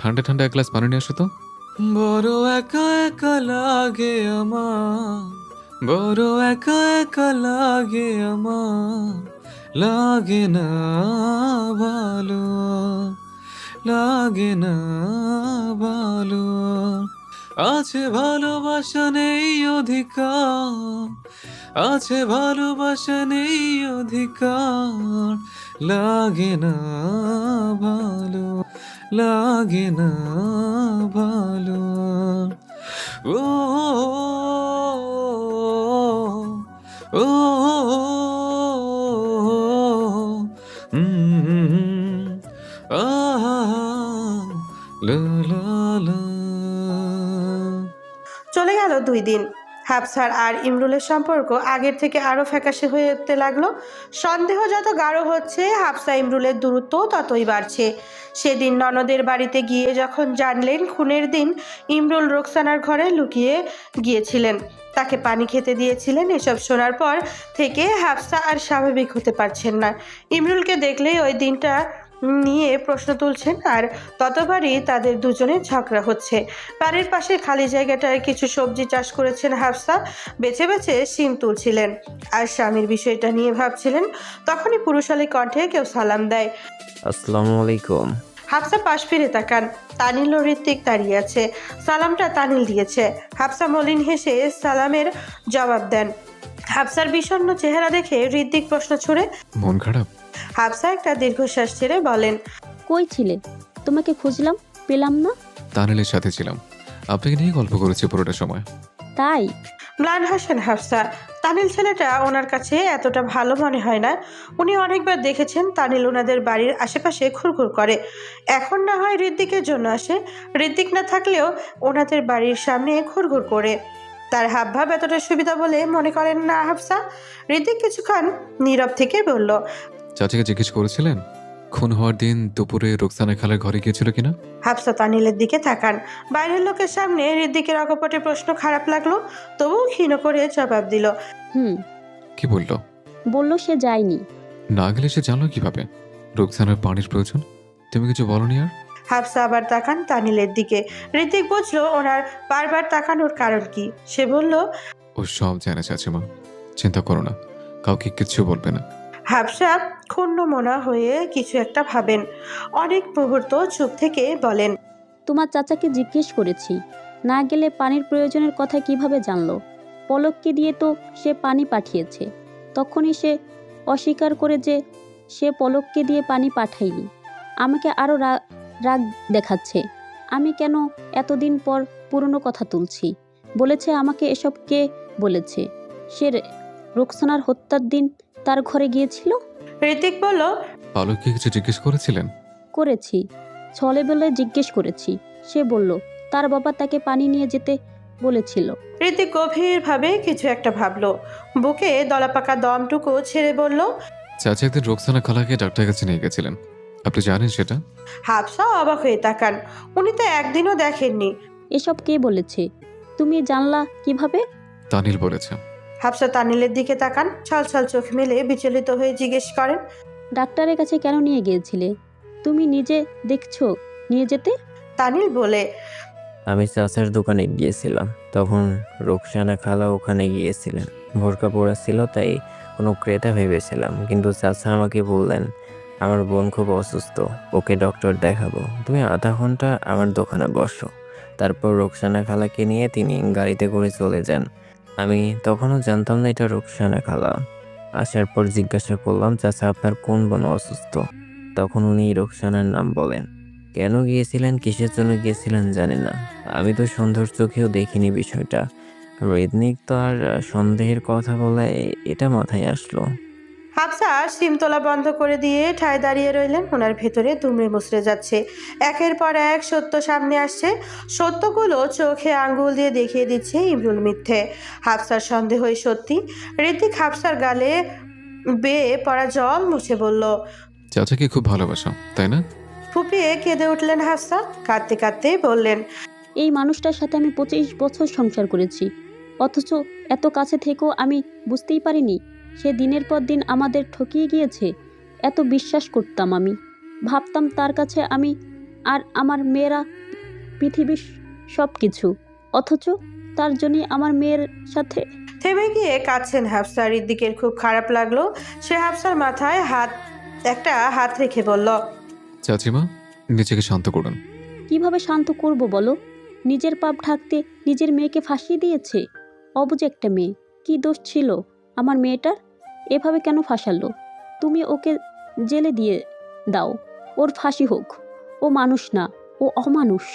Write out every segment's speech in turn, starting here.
ঠান্ডা ঠান্ডা এক গ্লাস পানি নিয়ে আসো তো। বড় একা একা লাগে আমার, বড় একা একা লাগে আমার, লাগে না ভালো, লাগে না ভালো। আছে ভালোবাসা নেই অধিকার, আছে ভালোবাসা নেই অধিকার, লাগে না ভালো, লাগে না ভালো। ও ও আহা লা লা লা। চলে গেল 2 দিন। হাফসার আর ইমরুলের সম্পর্ক আগের থেকে আরো ফ্যাকাশে হয়ে উঠতে লাগলো। সন্দেহ যত গাঢ় হচ্ছে, হাফসা ইমরুলের দূরত্ব ততই বাড়ছে। সেদিন ননদের বাড়িতে গিয়ে যখন জানলেন খুনের দিন ইমরুল রোকসানার ঘরে লুকিয়ে গিয়েছিলেন, তাকে পানি খেতে দিয়েছিলেন, এসব শোনার পর থেকে হাফসা আর স্বাভাবিক হতে পারছেন না। ইমরুলকে দেখলেই ওই দিনটা নিয়ে প্রশ্ন তুলছেন, আর ততবারই তাদের দুজনের ঝগড়া হচ্ছে। বাড়ির পাশে খালি জায়গাটায় কিছু সবজি চাষ করেছেন হাফসা, বেছে বেছে শিম তুলছিলেন আর স্বামীর বিষয়টা নিয়ে ভাবছিলেন। তখনই পুরুষালী কণ্ঠে কেউ সালাম দেয়। আসসালামু আলাইকুম। হাফসা পাশ ফিরে তাকান। তানিল ও ঋত্বিক দাঁড়িয়ে আছে। সালামটা তানিল দিয়েছে। হাফসা মলিন হেসে সালামের জবাব দেন। হাফসার বিষণ্ণ চেহারা দেখে ঋত্বিক প্রশ্ন ছুড়ে। মন খারাপ? হাফসা একটা দীর্ঘশ্বাস ছেড়ে বলেন, কই ছিলে? তোমাকে খুঁজলাম, পেলাম না। তানিলের সাথে ছিলাম, আপনাকে নিয়ে গল্প করেছি পুরোটা সময়। তাই? ম্লান হাসেন হাফসা। তানিল ছেলেটা ওনার কাছে এতটা ভালো মনে হয় না। উনি অনেকবার দেখেছেন তানিল ওনাদের বাড়ির আশেপাশে ঘুরঘুর করে। এখন না হয় ঋত্বিকের জন্য আসে, ঋত্বিক না থাকলেও ওনাদের বাড়ির সামনে ঘুরঘুর করে। তার হাবভাব এতটা সুবিধা বলে মনে করেন না হাফসা। ঋত্বিক কিছুক্ষণ নীরব থেকে বলল, চাচাকে জিজ্ঞেস করেছিলেন খুন হওয়ার দিন দুপুরে রোকসানা খালার ঘরে গিয়েছিল কিনা? হাফসা তানিলের দিকে তাকান। বাইরের লোকের সামনে ঋত্বিকের অকপটে প্রশ্ন খারাপ লাগলো, তবুও ক্ষীণ করে জবাব দিল। কি বলল? বলল সে যায়নি। না গেলে সে জানলো কিভাবে রোকসানার পানির প্রয়োজন? তুমি কিছু বলনি আর? হাফসা আবার তাকান তানিলের দিকে। ঋত্বিক বুঝলো ওনার বারবার তাকানোর কারণ কি। সে বলল, ও সব জানে চাচিমা, চিন্তা করো না, কাউকে কিচ্ছু বলবে না। হাফসা ক্ষুণ্ণ মনা হয়ে কিছু একটা ভাবেন। অনেক মুহূর্ত চুপ থেকে বলেন, তোমার চাচাকে জিজ্ঞেস করেছি, না গেলে পানির প্রয়োজনের কথা কিভাবে জানলো? পলককে দিয়ে তো সে পানি পাঠিয়েছে। তখনই সে অস্বীকার করে যে সে পলককে দিয়ে পানি পাঠায়নি। আমাকে আরও রাগ দেখাচ্ছে। আমি কেন এতদিন পর পুরনো কথা তুলছি? বলেছে আমাকে এসব কে বলেছে? সে রোকসানার হত্যার দিন তার ঘরে গিয়েছিল। ঋত্বিক বলল, পালককে কিছু জিজ্ঞেস করেছিলেন? করেছি, ছলে বলে জিজ্ঞেস করেছি। সে বলল তার বাবা তাকে পানি নিয়ে যেতে বলেছিল। ঋত্বিক গভীরভাবে কিছু একটা ভাবলো। বুকে দলাপাকা দমটুকু ছেড়ে বলল, চাচা একদিন রোকসানা খালাকে ডাক্তারের কাছে নিয়ে গেছিলেন, আপনি জানেন সেটা? হাফসা অবাক হয়ে তাকান। উনি তো একদিনও দেখেননি। এসব কে বলেছে? তুমি জানলা কিভাবে? তানিল বলেছে। হাফসা তানিলের দিকে তাকান, ছলছল চোখ মেলে বিচলিত হয়ে জিজ্ঞেস করেন, ডাক্তারের কাছে কেন নিয়ে গিয়েছিলে? তুমি নিজে দেখছো নিয়ে যেতে। তানিল বলে, আমি চাচার দোকানে গিয়েছিলাম, তখন রোকসানা খালা ওখানে গিয়েছিলেন। বোরকা পরা ছিল, তাই কোনো ক্রেতা ভেবেছিলাম, কিন্তু চাচা আমাকে বললেন আমার বোন খুব অসুস্থ, ওকে ডক্টর দেখাবো, তুমি আধা ঘন্টা আমার দোকানে বসো। তারপর রোকসানা খালাকে নিয়ে তিনি গাড়িতে করে চলে যান। আমি তখনও জানতাম না এটা রোকসানা খালা। আসার পর জিজ্ঞাসা করলাম, চাচা আপনার কোন বোন অসুস্থ? তখন উনি রোকসানার নাম বলেন। কেন গিয়েছিলেন, কিসের জন্য গিয়েছিলেন জানি না, আমি তো সন্ধ্যার চোখেও দেখিনি বিষয়টা। ঋত্বিক তো আর সন্দেহের কথা বলে এটা মাথায় আসলো। হাফসা সিম তোলা বন্ধ করে দিয়ে ঠায় দাঁড়িয়ে রইলেন। ওনার ভেতরে দুমড়ে মুচড়ে যাচ্ছে। একের পর এক সত্য সামনে আসছে। সত্যগুলো চোখে আঙ্গুল দিয়ে দেখিয়ে দিচ্ছে ইমরুল মিথ্যে। হাফসার সন্দেহই সত্যি। ঋত্বিক হাফসার গালে বেয়ে পড়া জল মুছে বলল, চাচাকে খুব ভালোবাসো তাই না? ফুপিয়ে কেঁদে উঠলেন হাফসা। কাঁদতে কাঁদতে বললেন, এই মানুষটার সাথে আমি 25 বছর সংসার করেছি, অথচ এত কাছে থেকেও আমি বুঝতেই পারিনি সে দিনের পর দিন আমাদের ঠকিয়ে গিয়েছে। এত বিশ্বাস করতাম আমি, ভাবতাম তার কাছে আমি আর আমার মেয়েরা পৃথিবীর সব কিছু, অথচ তার জন্যই আমার মেয়ের সাথে। থেমে গিয়ে কাঁদছেন হাফসা। ঋদ্দিকের খুব খারাপ লাগলো। সে হাফসার মাথায় একটা হাত রেখে বলল, চাচিমা, নিজেকে শান্ত করুন। কিভাবে শান্ত করব বলো? নিজের পাপ ঢাকতে নিজের মেয়েকে ফাঁসিয়ে দিয়েছে। অবুঝ একটা মেয়ে, কি দোষ ছিল আমার মেয়েটার? এভাবে কেন ফাঁসালো? তুমি ওকে জেলে দিয়ে দাও, ওর ফাঁসি হোক। ও মানুষ না, ও অমানুষ।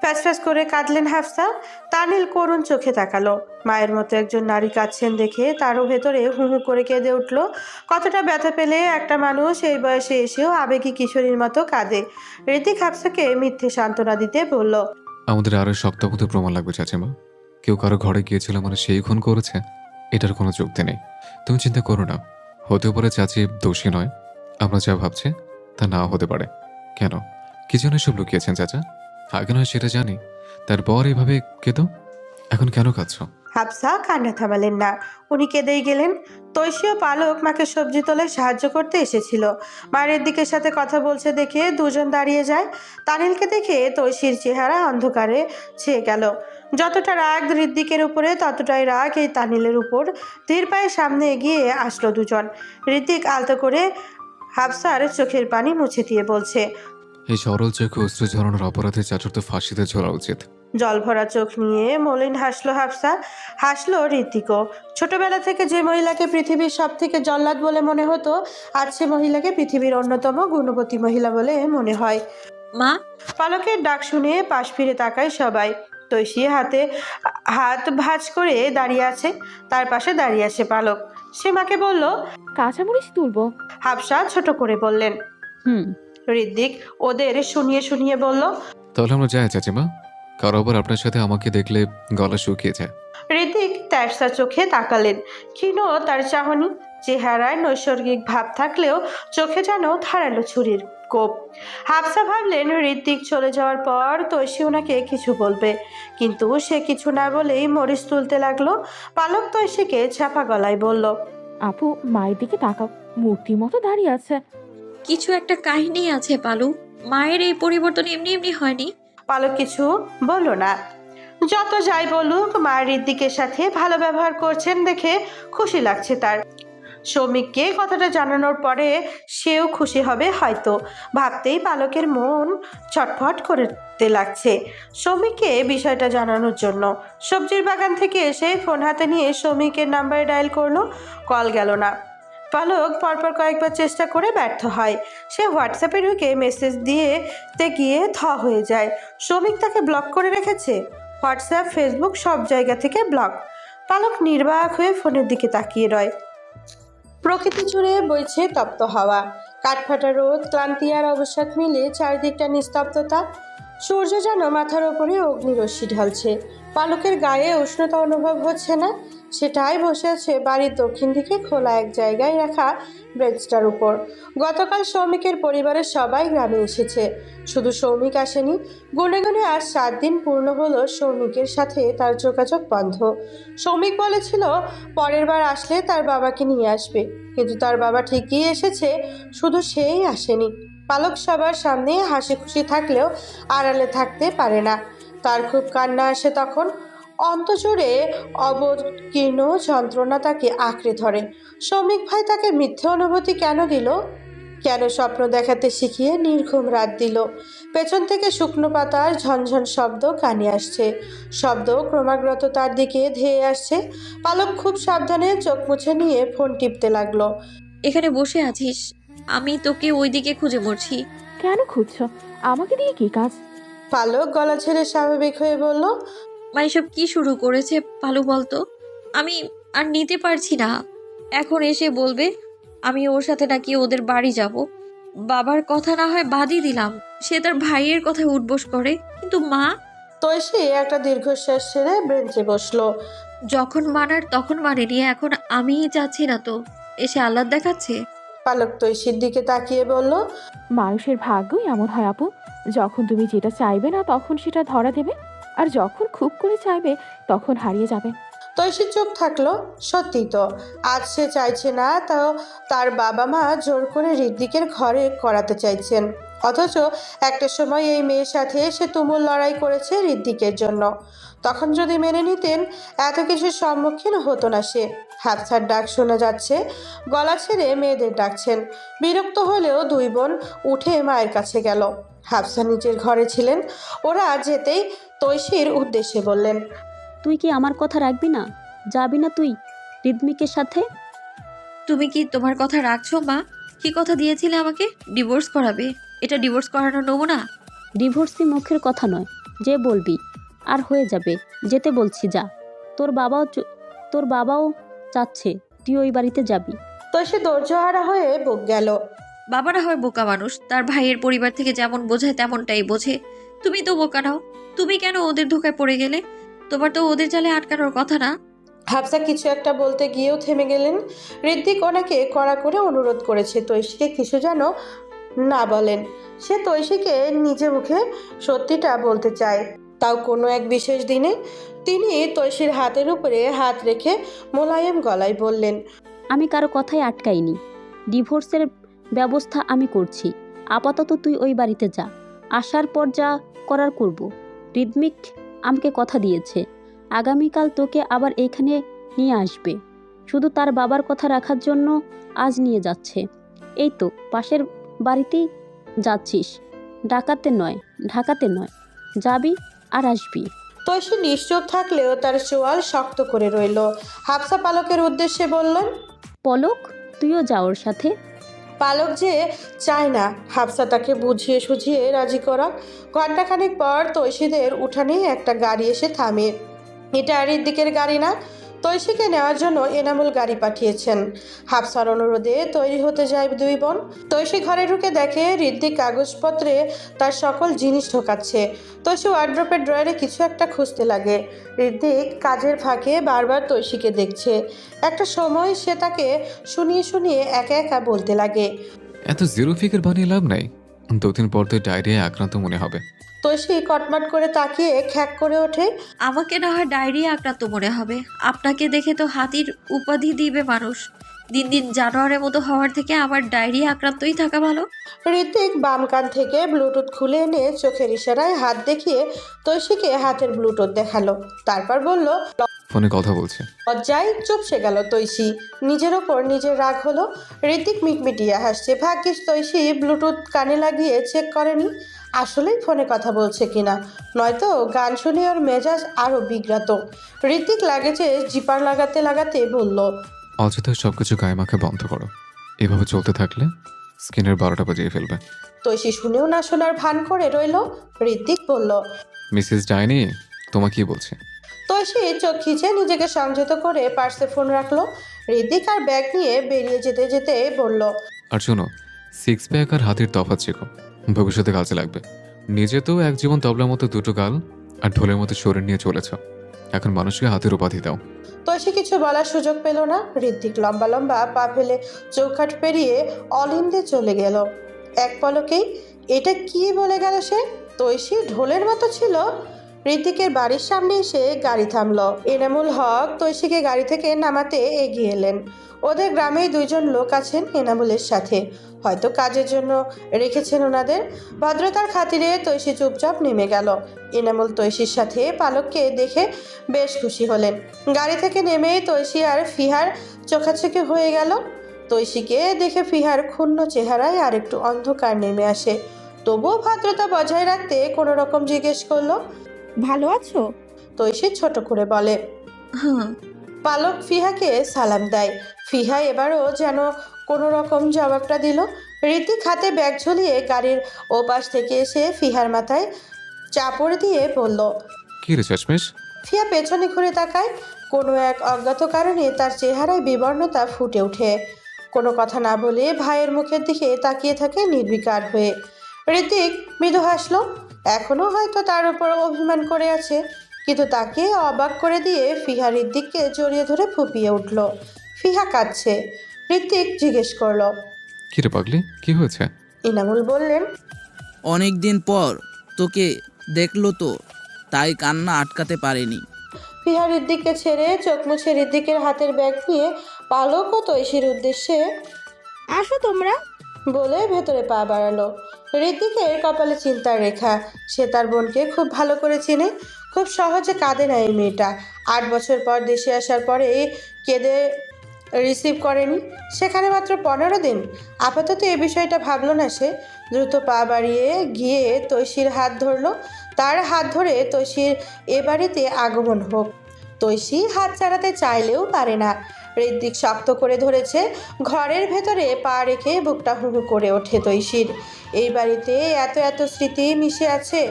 ফ্যাস ফ্যাস করে কাঁদলেন হাফসা। তানিল করুণ চোখে তাকালো। মায়ের মতো একজন নারী কাঁদছেন দেখে তারও ভেতরে হু হু করে কেঁদে উঠল। কতটা ব্যথা পেলে একটা মানুষ এই বয়সে এসেও আবেগী কিশোরীর মতো কাঁদে। ঋতিক হাফসাকে মিথ্যে সান্ত্বনা দিতে বলল, আমাদের আরো শক্তপোক্ত প্রমাণ লাগবে চাচিমা। কেউ কারো ঘরে গিয়েছিল মানে সেই খুন করেছে, এটার কোনো যুক্তি নেই। তুমি চিন্তা করো না, হতেও পারে চাচি দোষী নয়। আমরা যা ভাবছি তা নাও হতে পারে। কেন, কি জন্য সব লুকিয়েছেন চাচা? আগে নয় সেটা জানি, তারপর এভাবে কেঁদো। এখন কেন কাঁদছ? হাফসা কান্না থামালেন না। উনি কেঁদেই গেলেন। তৈশী ও পালক মাকে সবজি তোলায় সাহায্য করতে এসেছিল। মায়ের দিকের সাথে কথা বলছে দেখে দুজন দাঁড়িয়ে যায়। তানিলকে দেখে তৈশীর চেহারা অন্ধকারে ছেয়ে গেল। যতটা রাগ ঋদ্দিকের উপরে, ততটাই রাগ এই তানিলের উপর। ধীর পায়ে সামনে এগিয়ে আসলো দুজন। ঋদ্দিক আলতো করে হাফসার চোখের পানি মুছে দিয়ে বলছে, এই সরল চোখে অশ্রু ঝরানোর অপরাধে চাচুর তো ফাঁসিতে ঝোলা উচিত। জল ভরা চোখ নিয়ে মলিন হাসলো হাফসা। হাসলো ঋতিকও। ছোটবেলা থেকে যে মহিলাকে পৃথিবীর সব থেকে জল্লাদ বলে মনে হতো, আজ সে মহিলাকে পৃথিবীর অন্যতম গুণবতী মহিলা বলে মনে হয়। মা, পালকের ডাক শুনে পাশ ফিরে তাকায় সবাই। তৈশী হাতে হাত ভাঁজ করে দাঁড়িয়ে আছে। তার পাশে দাঁড়িয়ে আছে পালক। সে মাকে বলল, কাঁচামরিচ তুলবো। হাফসা ছোট করে বললেন। হুম। ঋদ্দিক ওদের শুনিয়ে শুনিয়ে বলল, তাহলে আমরা যাই চাচিমা, কারো আবার আপনার সাথে আমাকে দেখলে গলা শুকিয়ে যায়। ঋতিক তেরসা চোখে তাকালেন। ক্ষীণ তার চাহনি, চেহারায় নৈসর্গিক ভাব থাকলেও চোখে যেন ধারালো ছুরির কোপ। হাফসা ভাবলেন ঋতিক চলে যাওয়ার পর তৈশী ওনাকে কিছু বলবে, কিন্তু সে কিছু না বলেই মরিচ তুলতে লাগলো। পালক তৈশীকে চাপা গলায় বলল, আপু, মায়ের দিকে তাকাও, মূর্তির মতো দাঁড়িয়ে আছে। কিছু একটা কাহিনী আছে পালু। মায়ের এই পরিবর্তন এমনি এমনি হয়নি। পালক কিছু বলল না। যত যাই বলুক, মা ঋদ্দিকের সাথে ভালো ব্যবহার করছেন দেখে খুশি লাগছে তার। সৌমিককে কথাটা জানানোর পরে সেও খুশি হবে হয়তো। ভাবতেই পালকের মন ছটফট করতে লাগছে সৌমিককে বিষয়টা জানানোর জন্য। সবজির বাগান থেকে এসে ফোন হাতে নিয়ে সৌমিকের নাম্বারে ডায়াল করলো। কল গেল না। পালক পরপর কয়েকবার চেষ্টা করে ব্যর্থ হয়। সে হোয়াটসঅ্যাপে ঢুকে মেসেজ দিতে গিয়ে হয়ে যায়। সৌমিক তাকে ব্লক করে রেখেছে। হোয়াটসঅ্যাপ, ফেসবুক সব জায়গা থেকে ব্লক। পালক নির্বাক হয়ে ফোনের দিকে তাকিয়ে রয়। প্রকৃতি জুড়ে বইছে তপ্ত হাওয়া। কাঠফাটা রোদ, ক্লান্তি আর অবসাদ মিলে চারিদিকটা নিস্তব্ধতা। সূর্য যেন মাথার ওপরে অগ্নিরশ্মি ঢালছে। পালকের গায়ে উষ্ণতা অনুভব হচ্ছে না। সেটাই বসে আছে বাড়ির দক্ষিণ দিকে খোলা এক জায়গায় রাখা ব্রেঞ্চটার উপর। গতকাল সৌমিকের পরিবারের সবাই গ্রামে এসেছে। শুধু সৌমিক আসেনি। গুনে গুনে আজ 7 দিন পূর্ণ হলো সৌমিকের সাথে তার যোগাযোগ বন্ধ। সৌমিক বলেছিল পরের বার আসলে তার বাবাকে নিয়ে আসবে, কিন্তু তার বাবা ঠিকই এসেছে, শুধু সেই আসেনি। পালক সবার সামনে হাসি খুশি থাকলেও আড়ালে থাকতে পারে না। তার খুব কান্না আসে তখন। অন্তজুড়ে অবকীর্ণ যন্ত্রণা তাকে আঁকড়ে ধরে। সৌমিক ভাই তাকে মিথ্যে অনুভূতি কেন দিল? কেন স্বপ্ন দেখাতে শিখিয়ে নির্ঘুম রাত দিল? পেছন থেকে শুকনো পাতার ঝনঝন শব্দ কানে আসছে। শব্দ ক্রমাগত তার দিকে ধেয়ে আসছে। পালক খুব সাবধানে চোখ মুছে নিয়ে ফোন টিপতে লাগলো। এখানে বসে আছিস, আমি তোকে ওইদিকে খুঁজে মরছি। কেন খুঁজছো? আমাকে দিয়ে কি কাজ? পালক গলা ছেড়ে স্বাভাবিক হয়ে বলল, মা এসব কি শুরু করেছে পালু বলতো? আমি আর নিতে পারছি না। এখন এসে বলবে আমি ওর সাথে নাকি ওদের বাড়ি যাব। বাবার কথা না হয় বাদই দিলাম, সে তার ভাইয়ের কথায় উঠবোস করে, কিন্তু মা। তৈশী একটা দীর্ঘশ্বাস ছেড়ে বেঞ্চে বসলো। যখন মানার তখন মানেনি, এখন আমিই চাচ্ছি না তো এসে আহ্লাদ দেখাচ্ছে। পালক তৈশীর দিকে তাকিয়ে বলল, মানুষের ভাগ্যই এমন হয় আপু, যখন তুমি যেটা চাইবে না তখন সেটা ধরা দেবে, আর যখন খুব করে চাইবে তখন হারিয়ে যাবে। তৈশী চুপ থাকলো। সত্যি তো, আজ সে চাইছে না, তাও তার বাবা মা জোর করে ঋদ্দিকের ঘরে করাতে চাইছেন। অথচ একটা সময় এই মেয়ের সাথে সে তুমুল লড়াই করেছে ঋদ্ধিকের জন্য। তখন যদি মেনে নিতেন এত কিছুর সম্মুখীন হতো না সে। হাফসার ডাক শোনা যাচ্ছে, গলা ছেড়ে মেয়েদের ডাকছেন। বিরক্ত হলেও দুই বোন উঠে মায়ের কাছে গেল। হাফসা নিজের ঘরে ছিলেন। ওরা যেতেই তৈশির উদ্দেশ্যে বললেন, তুই কি আমার কথা রাখবি না? যাবি না তুই রিদমিকের সাথে? তুমি কি তোমার কথা রাখছো মা? কি কথা দিয়েছিলে আমাকে? ডিভোর্স করাবে? এটা ডিভোর্স করানোর নমুনা? ডিভোর্সি মুখের কথা নয়, যে বলবি আর হয়ে যাবে। যেতে বলছি যা। তোর বাবাও চাচ্ছে তুই ওই বাড়িতে যাবি। তৈশি ধৈর্যহারা হয়ে বুক গেল। বাবারা হয় বোকা মানুষ, তার ভাইয়ের পরিবার থেকে যেমন বোঝায় তেমনটাই বোঝে। তুমি তো বোকা নাও। তুমি কেন ওদের ধোকায় পড়ে গেলে? তোমার তো ওদের জালে আটকানোর কথা না। হাফসা কিছু একটা বলতে গিয়েও থেমে গেলেন। ঋদ্ধিক ওনাকে কড়া করে অনুরোধ করেছে তৈশিকে কিছু যেন না বলেন। সে তৈশিকে নিজে মুখে সত্যিটা বলতে চায়, তাও কোনো এক বিশেষ দিনে। তিনি তৈশির হাতের উপরে হাত রেখে মোলায়েম গলায় বললেন, আমি কারো কথাই আটকাইনি। ডিভোর্সের ব্যবস্থা আমি করছি। আপাতত তুই ওই বাড়িতে যা। আসার পর যা করার করব। রিদমিক আমাকে কথা দিয়েছে আগামীকাল তোকে আবার এখানে নিয়ে আসবে। শুধু তার বাবার কথা রাখার জন্য আজ নিয়ে যাচ্ছে। এই তো পাশের বাড়িতেই যাচ্ছিস। ঢাকাতে নয়, যাবি আর আসবি। তৈশি নিশ্চুপ থাকলেও তার চোয়াল শক্ত করে রইল। হাফসা পালকের উদ্দেশ্যে বললেন, পলক, তুইও যা ওর সাথে। পালক যে চায় না হাফসা তাকে বুঝিয়ে সুঝিয়ে রাজি করা। ঘণ্টাখানেক পর তৈশিদের উঠানে একটা গাড়ি এসে থামে। এটা ঋদ্ধিকের গাড়ি না, তৈশিকে নেওয়ার জন্য এনামুল গাড়ি পাঠিয়েছেন। হাফসার অনুরোধে তৈরি হতে যায় দুই বোন। তৈশি ঘরে ঢুকে দেখে ঋদ্ধিক কাগজপত্রে তার সকল জিনিস ঢোকাচ্ছে। তৈশি ওয়ার্ড্রপের ড্রয়ারে কিছু একটা খুঁজতে লাগে। ঋদ্ধিক কাজের ফাঁকে বারবার তৈশিকে দেখছে। একটা সময় সে তাকে শুনিয়ে শুনিয়ে একা একা বলতে লাগে, এত জিরো ফিগার বানিয়ে লাভ নাই। 2 দিন পর তো ডায়রিয়ায় আক্রান্ত মনে হবে। তৈশি কটমাট করে তাকিয়ে খ্যাক করে ওঠে। আমাকে না হয় ডায়রিয়া আক্রান্ত মনে হবে, আপনাকে দেখে তো হাতির উপাধি দিবে মানুষ। দিন দিন জানোয়ারের মতো হওয়ার থেকে আমার ডায়রিয়া আক্রান্তই থাকা ভালো। ঋত্বিক বাম কান থেকে ব্লুটুথ খুলে এনে চোখের ইশারায় হাত দেখিয়ে তৈশিকে হাতের ব্লুটুথ দেখালো। তারপর বলল, ফোনে কথা বলছে। লজ্জায় চুপসে গেল তৈশি। নিজের ওপর নিজের রাগ হলো। ঋত্বিক মিটমিটিয়ে হাসছে। ভাগ্যিস তৈশি ব্লুটুথ কানে লাগিয়ে চেক করেনি আসলেই ফোনে কথা বলছে কিনা, নয়তো গান শুনে ওর মেজাজ আরও বিগ্রাত। ঋত্বিক লাগেজে জিপার লাগাতে লাগাতে বলল, অযথা সবকিছু গায়ে মাখা বন্ধ করো। এভাবে চলতে থাকলে স্কিনের 12টা বাজিয়ে ফেলবে। তৈশি শুনেও না শোনার ভান করে রইল। ঋত্বিক বলল, মিসেস ডাইনি তোমার কি বলছে? তৈশি চোখ খিচে নিজেকে সংযত করে পার্সে ফোন রাখলো। ঋত্বিক আর ব্যাগ নিয়ে বেরিয়ে যেতে যেতে বলল, আর শোনো, 6 প্যাক আর হাতের তফাৎ শেখো, ভবিষ্যতে কাজে লাগবে। নিজে তো এক জীবন তবলার মতো 2টো গাল আর ঢোলের মতো শরীর নিয়ে চলেছ, এখন মানুষকে হাতের উপাধি দাও। তৈশি কিছু বলার সুযোগ পেল না। ঋত্বিক লম্বা লম্বা পা ফেলে চৌকাঠ পেরিয়ে অলিন্দে চলে গেল। এক পলকেই এটা কি বলে গেল সে? তৈশি ঢোলের মতো ছিল। ঋত্বিকের বাড়ির সামনে এসে গাড়ি থামলো। এনামুল হক তৈশিকে গাড়ি থেকে নামাতে এগিয়ে এলেন। ওদের গ্রামেই 2জন লোক আছেন এনামুলের সাথে, হয়তো কাজের জন্য রেখেছেন ওনাদের। ভদ্রতার খাতিরে তৈশি চুপচাপ নেমে গেল। এনামুল তৈশির সাথে পালককে দেখে বেশ খুশি হলেন। গাড়ি থেকে নেমেই তৈশি আর ফিহার চোখাচোখি হয়ে গেল। তৈশিকে দেখে ফিহার ক্ষুণ্ণ চেহারায় আর একটু অন্ধকার নেমে আসে। তবুও ভদ্রতা বজায় রাখতে কোনো রকম জিজ্ঞেস করলো, ভালো আছো? তৈশি ছোট করে বলে। হুম। পালক ফিহাকে সালাম দেয়। ফিহা এবারও যেন কোনো রকম জবাবটা দিল। ঋত্বিক হাতে ব্যাগ ঝুলিয়ে গাড়ির ওপাশ থেকে এসে ফিহার মাথায় চাপড় দিয়ে বলল, কি রে চশমেশ? ফিহা পেছনে ঘুরে তাকায়। কোনো এক অজ্ঞাত কারণে তার চেহারায় বিবর্ণতা ফুটে ওঠে। কোনো কথা না বলে ভাইয়ের মুখের দিকে তাকিয়ে থাকে নির্বিকার হয়ে। ঋত্বিক মৃদু হাসল। এখনও হয়তো তার উপর অভিমান করে আছে, কিন্তু তাকে অবাক করে দিয়ে ফিহা ঋত্বিককে জড়িয়ে ধরে ফুপিয়ে উঠল। ফিহা কাঁদছে। ঋত্বিক জিজ্ঞেস করলো, কি রে পাগলি, কি হয়েছে? ইনামুল বললেন, অনেক দিন পর তোকে দেখলো তো, তাই কান্না আটকাতে পারেনি। ফিহা ঋত্বিককে ছেড়ে চোখ মুছে ঋত্বিকের হাতের ব্যাগ নিয়ে পালক ও তৈশির উদ্দেশ্যে আসো তোমরা। বলে ভেতরে পা বাড়ালো। ঋদ্ধিকের কপালে চিন্তার রেখা। সে তার বোনকে খুব ভালো করে চিনে। খুব সহজে কাঁদে না এই মেয়েটা। 8 বছর পর দেশে আসার পরে কেঁদে রিসিভ করেনি, সেখানে মাত্র 15 দিন। আপাতত এ বিষয়টা ভাবলো না সে। দ্রুত পা বাড়িয়ে গিয়ে তৈশির হাত ধরলো। তার হাত ধরে তৈশির এ বাড়িতে আগমন হোক। তৈশি হাত চালাতে চাইলেও পারে না। ঋদ্ধিক শক্ত করে ধরেছে। ঘরের ভেতরে পা রেখে বুকটা হুহু করে ওঠে তৈশির। এই বাড়িতে এত এত স্মৃতি মিশে আছে।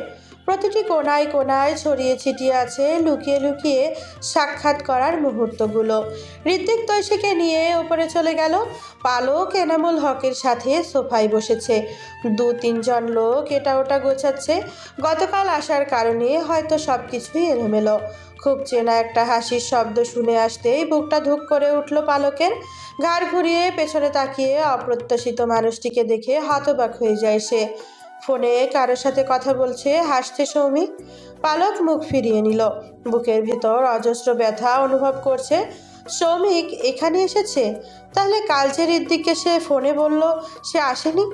প্রতিটি কোণায় কোণায় ছড়িয়ে ছিটিয়ে আছে লুকিয়ে লুকিয়ে সাক্ষাৎ করার মুহূর্তগুলো। ঋত্বিক তৈশিকে নিয়ে ওপরে চলে গেল। পালক এনামুল হকের সাথে সোফায় বসেছে। 2-3 জন লোক এটা ওটা গোছাচ্ছে। গতকাল আসার কারণে হয়তো সব কিছুই এলোমেলো। খুব চেনা একটা হাসির শব্দ শুনে আসতেই বুকটা ধুক করে উঠল পালকের। ঘাড় ঘুরিয়ে পেছনে তাকিয়ে অপ্রত্যাশিত মানুষটিকে দেখে হতবাক হয়ে যায় সে। ফোনে কারোর সাথে কথা বলছে, হাসছে সৌমিক। পালক মুখ ফিরিয়ে নিল। বুকের ভেতর অজস্র ব্যথা অনুভব করছে। সৌমিক এখানে এসেছে? তাহলে কাল যে ঋদ্ধিককে সে ফোনে বলল সে আসেনি।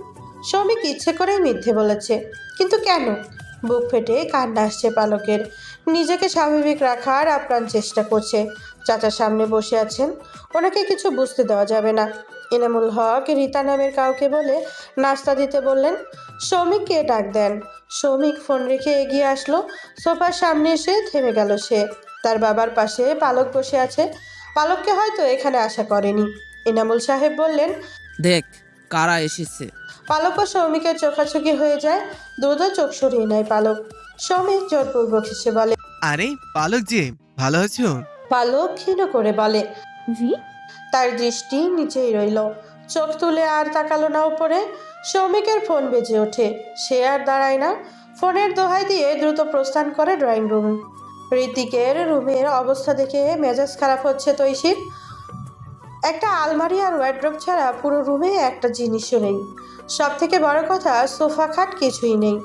সৌমিক ইচ্ছে করেই মিথ্যে বলেছে, কিন্তু কেন? বুক ফেটে কান্না আসছে পালকের। নিজেকে স্বাভাবিক রাখার আপ্রাণ চেষ্টা করছে। চাচার সামনে বসে আছেন, ওনাকে কিছু বুঝতে দেওয়া যাবে না। এনামুল হক রীতা নামের কাউকে বলে নাস্তা দিতে বললেন। সৌমিককে ডাক দেন। সৌমিক ফোন রেখে এগিয়ে আসলো। সোফার সামনে এসে থেমে গেল সে। তার বাবার পাশে পালক বসে আছে। পালককে হয়তো এখানে আশা করেনি। এনামুল সাহেব বললেন, দেখ কারা এসেছে। পালক ও সৌমিকের চোখাচোখি হয়ে যায়। দ্রুত চোখ সরিয়ে নেয় পালক। সৌমিক জোরপূর্বক হেসে বলে, আরে পালক যে, ভালো আছো? পালক ক্ষীণ করে বলে। জি। তার দৃষ্টি নিচেই রইল। চোখ তুলে আর তাকালো না উপরে। সৌমিকের ফোন বেজে ওঠে। সে আর দাঁড়ায় না। ফোনের দোহাই দিয়ে দ্রুত প্রস্থান করে ড্রয়িং রুম। ঋত্বিকের রুমের অবস্থা দেখে মেজাজ খারাপ হচ্ছে তৈশির। একটা আলমারি আর ওয়ার্ড্রোব ছাড়া পুরো রুমে একটা জিনিসও নেই। সব থেকে বড় কথা, সোফা খাট কিছুই নেই।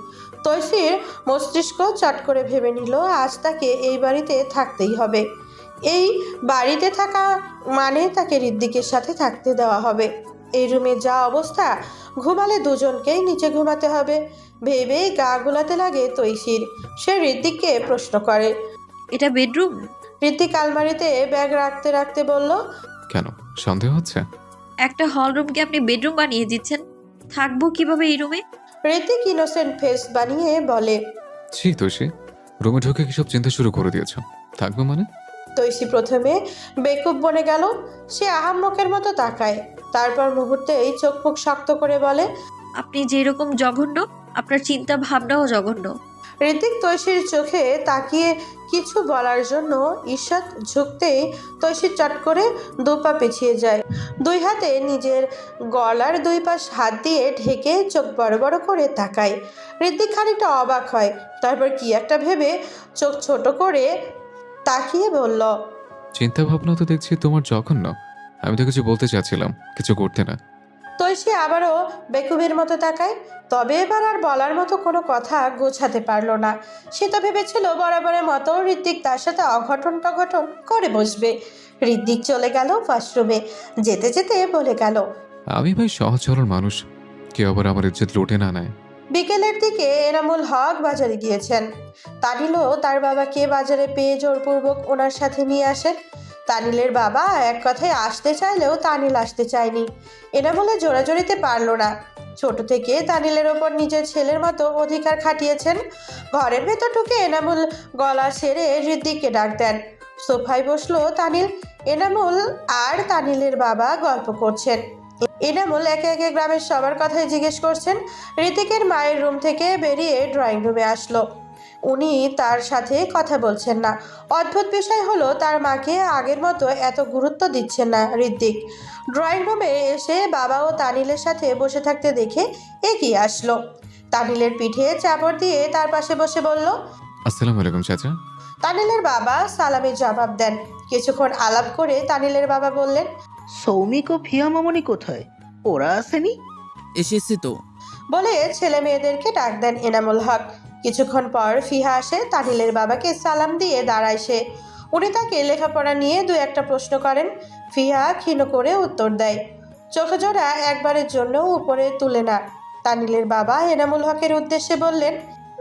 তৈশির মস্তিষ্ক চট করে ভেবে নিল আজ তাকে এই বাড়িতে থাকতেই হবে। এই বাড়িতে থাকা মানে তাকে ঋদ্ধিকের সাথে থাকতে দেওয়া হবে। এই রুমে যা অবস্থা, ঘুমালে দুজনকেই নিচে ঘুমাতে হবে। ভেবেই গা গুলাতে লাগে তৈশির। সে ঋদ্ধিককে প্রশ্ন করে, এটা বেডরুম? ঋদ্ধিক আলমারিতে ব্যাগ রাখতে রাখতে বলল, কেন, সন্দেহ হচ্ছে? একটা হল রুমকে আপনি বেডরুম বানিয়ে দিচ্ছেন, থাকবো কিভাবে এই রুমে? ঋত্বিক ইনোসেন্ট ফেস বানিয়ে বলে। ছি তৈশি, রুমে ঢুকে কিসব চিন্তা শুরু করে দিয়েছ? থাকবো মানে? তৈশি প্রথমে বেকুব বনে গেল। সে আহাম্মকের মতো তাকায়। তারপর মুহূর্তেই চোখ মুখ শক্ত করে বলে, আপনি যেরকম জঘন্য, আপনার চিন্তা ভাবনাও জঘন্য। ঋত্বিক তৈশির চোখে তাকিয়ে কিছু বলার জন্য ঈষৎ ঝুঁকতেই তৈশি চট করে 2 পা পিছিয়ে যায়। 2 হাতে নিজের গলার 2 পাশ হাত দিয়ে ঢেকে চোখ বড় বড় করে তাকায়। ঋত্বিক খানিকটা অবাক হয়। তারপর কি একটা ভেবে চোখ ছোট করে তাকিয়ে বলল, চিন্তা ভাবনা তো দেখছি তোমার জঘন্য। আমি তো কিছু বলতে চাচ্ছিলাম, কিছু করতে না। তৈশি আবারও বেকুবের মতো তাকায়। তবে এবার আর বলার মতো কোনো কথা গোছাতে পারলো না। সে তো ভেবেছিল বরাবরের মতো ঋত্বিক তার সাথে অঘটন টঘটন করে বসবে। ঋত্বিক চলে গেল ওয়াশরুমে। যেতে যেতে বলে গেল, আমি ভাই সহজ সরল মানুষ, কেউ আবার আমার ইজ্জত লুটে না নেয়। বিকেলের দিকে এনামুল হক বাজারে গিয়েছেন। তানিলও তার বাবাকে বাজারে পেয়ে জোরপূর্বক ওনার সাথে নিয়ে আসেন। তানিলের বাবা এক কথায় আসতে চাইলেও তানিল আসতে চায়নি। এনামুলে জোরাজোরিতে পারলো না। ছোট থেকে তানিলের ওপর নিজের ছেলের মতো অধিকার খাটিয়েছেন। ঘরের ভেতর ঢুকে এনামুল গলা ছেড়ে ঋদ্ধিককে ডাক দেন। সোফায় বসলো তানিল। এনামুল আর তানিলের বাবা গল্প করছেন। এনামুল একে একে গ্রামের সবার কথাই জিজ্ঞেস করছেন। ঋতিকের মায়ের রুম থেকে বেরিয়ে ড্রয়িং রুমে আসলো। উনি তার সাথে কথা বলছেন না। অদ্ভুত বিষয় হলো তার মাকে আগের মতো এত গুরুত্ব দিচ্ছেন না ঋত্বিক। ড্রয়িং রুমে এসে বাবা ও তানিলের সাথে বসে থাকতে দেখে এগিয়ে আসলো। তানিলের পিঠে চাপড় দিয়ে তার পাশে বসে বলল, আসসালামু আলাইকুম চাচা। তানিলের বাবা সালামের জবাব দেন। কিছুক্ষণ আলাপ করে তানিলের বাবা বললেন, সৌমিক ও ফিয়া মামনি কোথায়? ওরা আসেনি? এসেছি তো। বলে ছেলে মেয়েদেরকে ডাক দেন এনামুল হক। কিছুক্ষণ পর ফিহা আসে। তানিলের বাবাকে সালাম দিয়ে দাঁড়ায় সে। উনি তাকে লেখাপড়া নিয়ে 2-1টা প্রশ্ন করেন। ফিহা ক্ষীণ করে উত্তর দেয়। চোখজোড়া একবারের জন্য উপরে তুলে না। তানিলের বাবা এনামুল হকের উদ্দেশ্যে বললেন,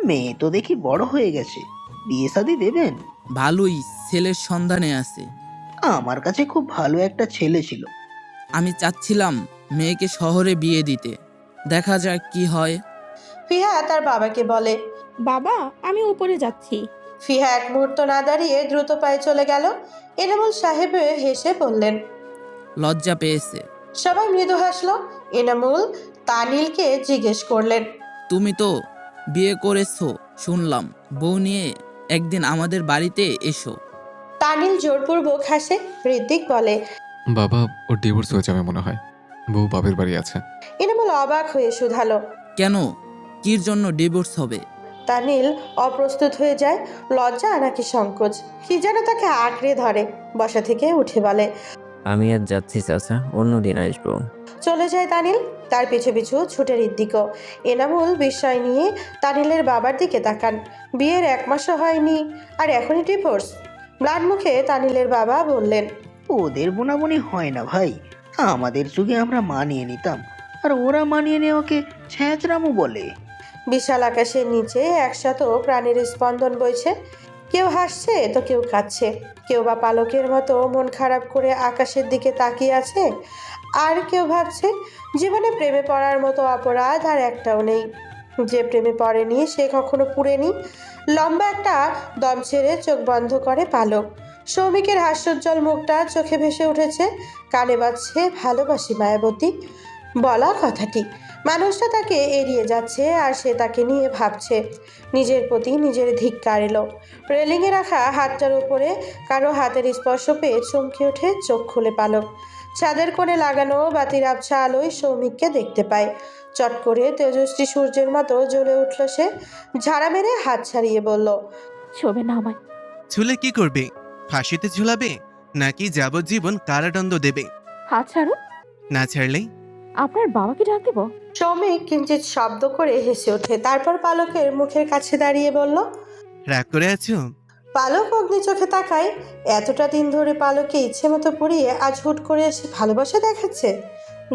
মেয়ে তো দেখি বড় হয়ে গেছে, বিয়ে শাদী দেবেন? ভালোই, ছেলের সন্ধানে আছে। আমার কাছে খুব ভালো একটা ছেলে ছিল। আমি চাচ্ছিলাম মেয়েকে শহরে বিয়ে দিতে, দেখা যাক কি হয়। ফিহা তার বাবাকে বলে। বাবা, আমি উপরে যাচ্ছি। ফিহা এক মুহূর্ত না দাঁড়িয়ে দ্রুত পায়ে চলে গেল। এনামুল সাহেব হেসে বললেন। লজ্জা পেয়েছে। সবাই মৃদু হাসলো। এনামুল তানিলকে জিজ্ঞেস করলেন, তুমি তো বিয়ে করেছো শুনলাম, বউ নিয়ে একদিন আমাদের বাড়িতে এসো। তানিল জোরপূর্বক হাসে। ঋত্বিক বলে, বাবা ওর ডিভোর্স হয়ে যাবে মনে হয়, বউ বাপের বাড়ি আছে। এনামুল অবাক হয়ে শুধালো। কেন, কির জন্য ডিভোর্স হবে? তানিল অপ্রস্তুত হয়ে যায়। লজ্জা নাকি সংকোচ কি যেন তাকে আঁকড়ে ধরে। বসা থেকে উঠে বলে, আমি আর যাচ্ছি চাচা, অন্যদিন আসবো। চলে যায় তানিল। তার পিছু পিছু ছুটে ঋত্বিকও। এনামুল বিস্ময় নিয়ে তানিলের বাবার দিকে তাকান। বিয়ের 1 মাসও হয়নি আর এখনই ডিভোর্স। ম্লান মুখে তানিলের বাবা বললেন, ওদের বোনাবনি হয় না ভাই, আমাদের যুগে আমরা মানিয়ে নিতাম, আর ওরা মানিয়ে নেওয়াকে ছ্যাঁচড়ামু বলে। বিশাল আকাশের নিচে একসাথে প্রাণীর স্পন্দন বইছে। কেউ হাসছে তো কেউ কাঁদছে, কেউ বা পালকের মতো মন খারাপ করে আকাশের দিকে তাকিয়ে আছে, আর কেউ ভাবছে জীবনে প্রেমে পড়ার মতো অপরাধ আর একটাও নেই। যে প্রেমে পড়েনি সে কখনো পুড়েনি। লম্বা একটা দম ছেড়ে চোখ বন্ধ করে পালক। সৌমিকের হাস্যোজ্জ্বল মুখটা চোখে ভেসে উঠেছে। কানে বাজছে ভালোবাসি মায়াবতী বলা কথাটি। মানুষটা তাকে এড়িয়ে যাচ্ছে আর সে তাকে নিয়ে ভাবছে। নিজের প্রতি নিজের ধিক্কার এলো। রেলিংয়ে রাখা হাতটার উপরে কারো হাতের স্পর্শ পেয়ে চমকে ওঠে। চোখ খুলে পালক। ছাদের কোণে লাগানো বাতির আবছা আলোয় সৌমিককে দেখতে পায়। চট করে তেজস্বী সূর্যের মতো জ্বলে উঠল সে। ঝাড়া মেরে হাত ছাড়িয়ে বলল, ছবে না আমায়। ঝুলে কি করবে? ফাঁসিতে ঝুলাবে নাকি যাবজ্জীবন কারাদণ্ড দেবে? হাত ছাড়ুন। না ছাড়লেই? আপনার বাবাকে ডাক দেবো? সৌমিক কিঞ্চিৎ শব্দ করে হেসে ওঠে। তারপর পালকের মুখের কাছে দাঁড়িয়ে বলল, রাগ করে আছো? পালক অগ্নি চোখে তাকায়। এতটা দিন ধরে পালককে ইচ্ছে মতো পড়িয়ে আজ হুট করে এসে ভালোবাসা দেখাচ্ছে।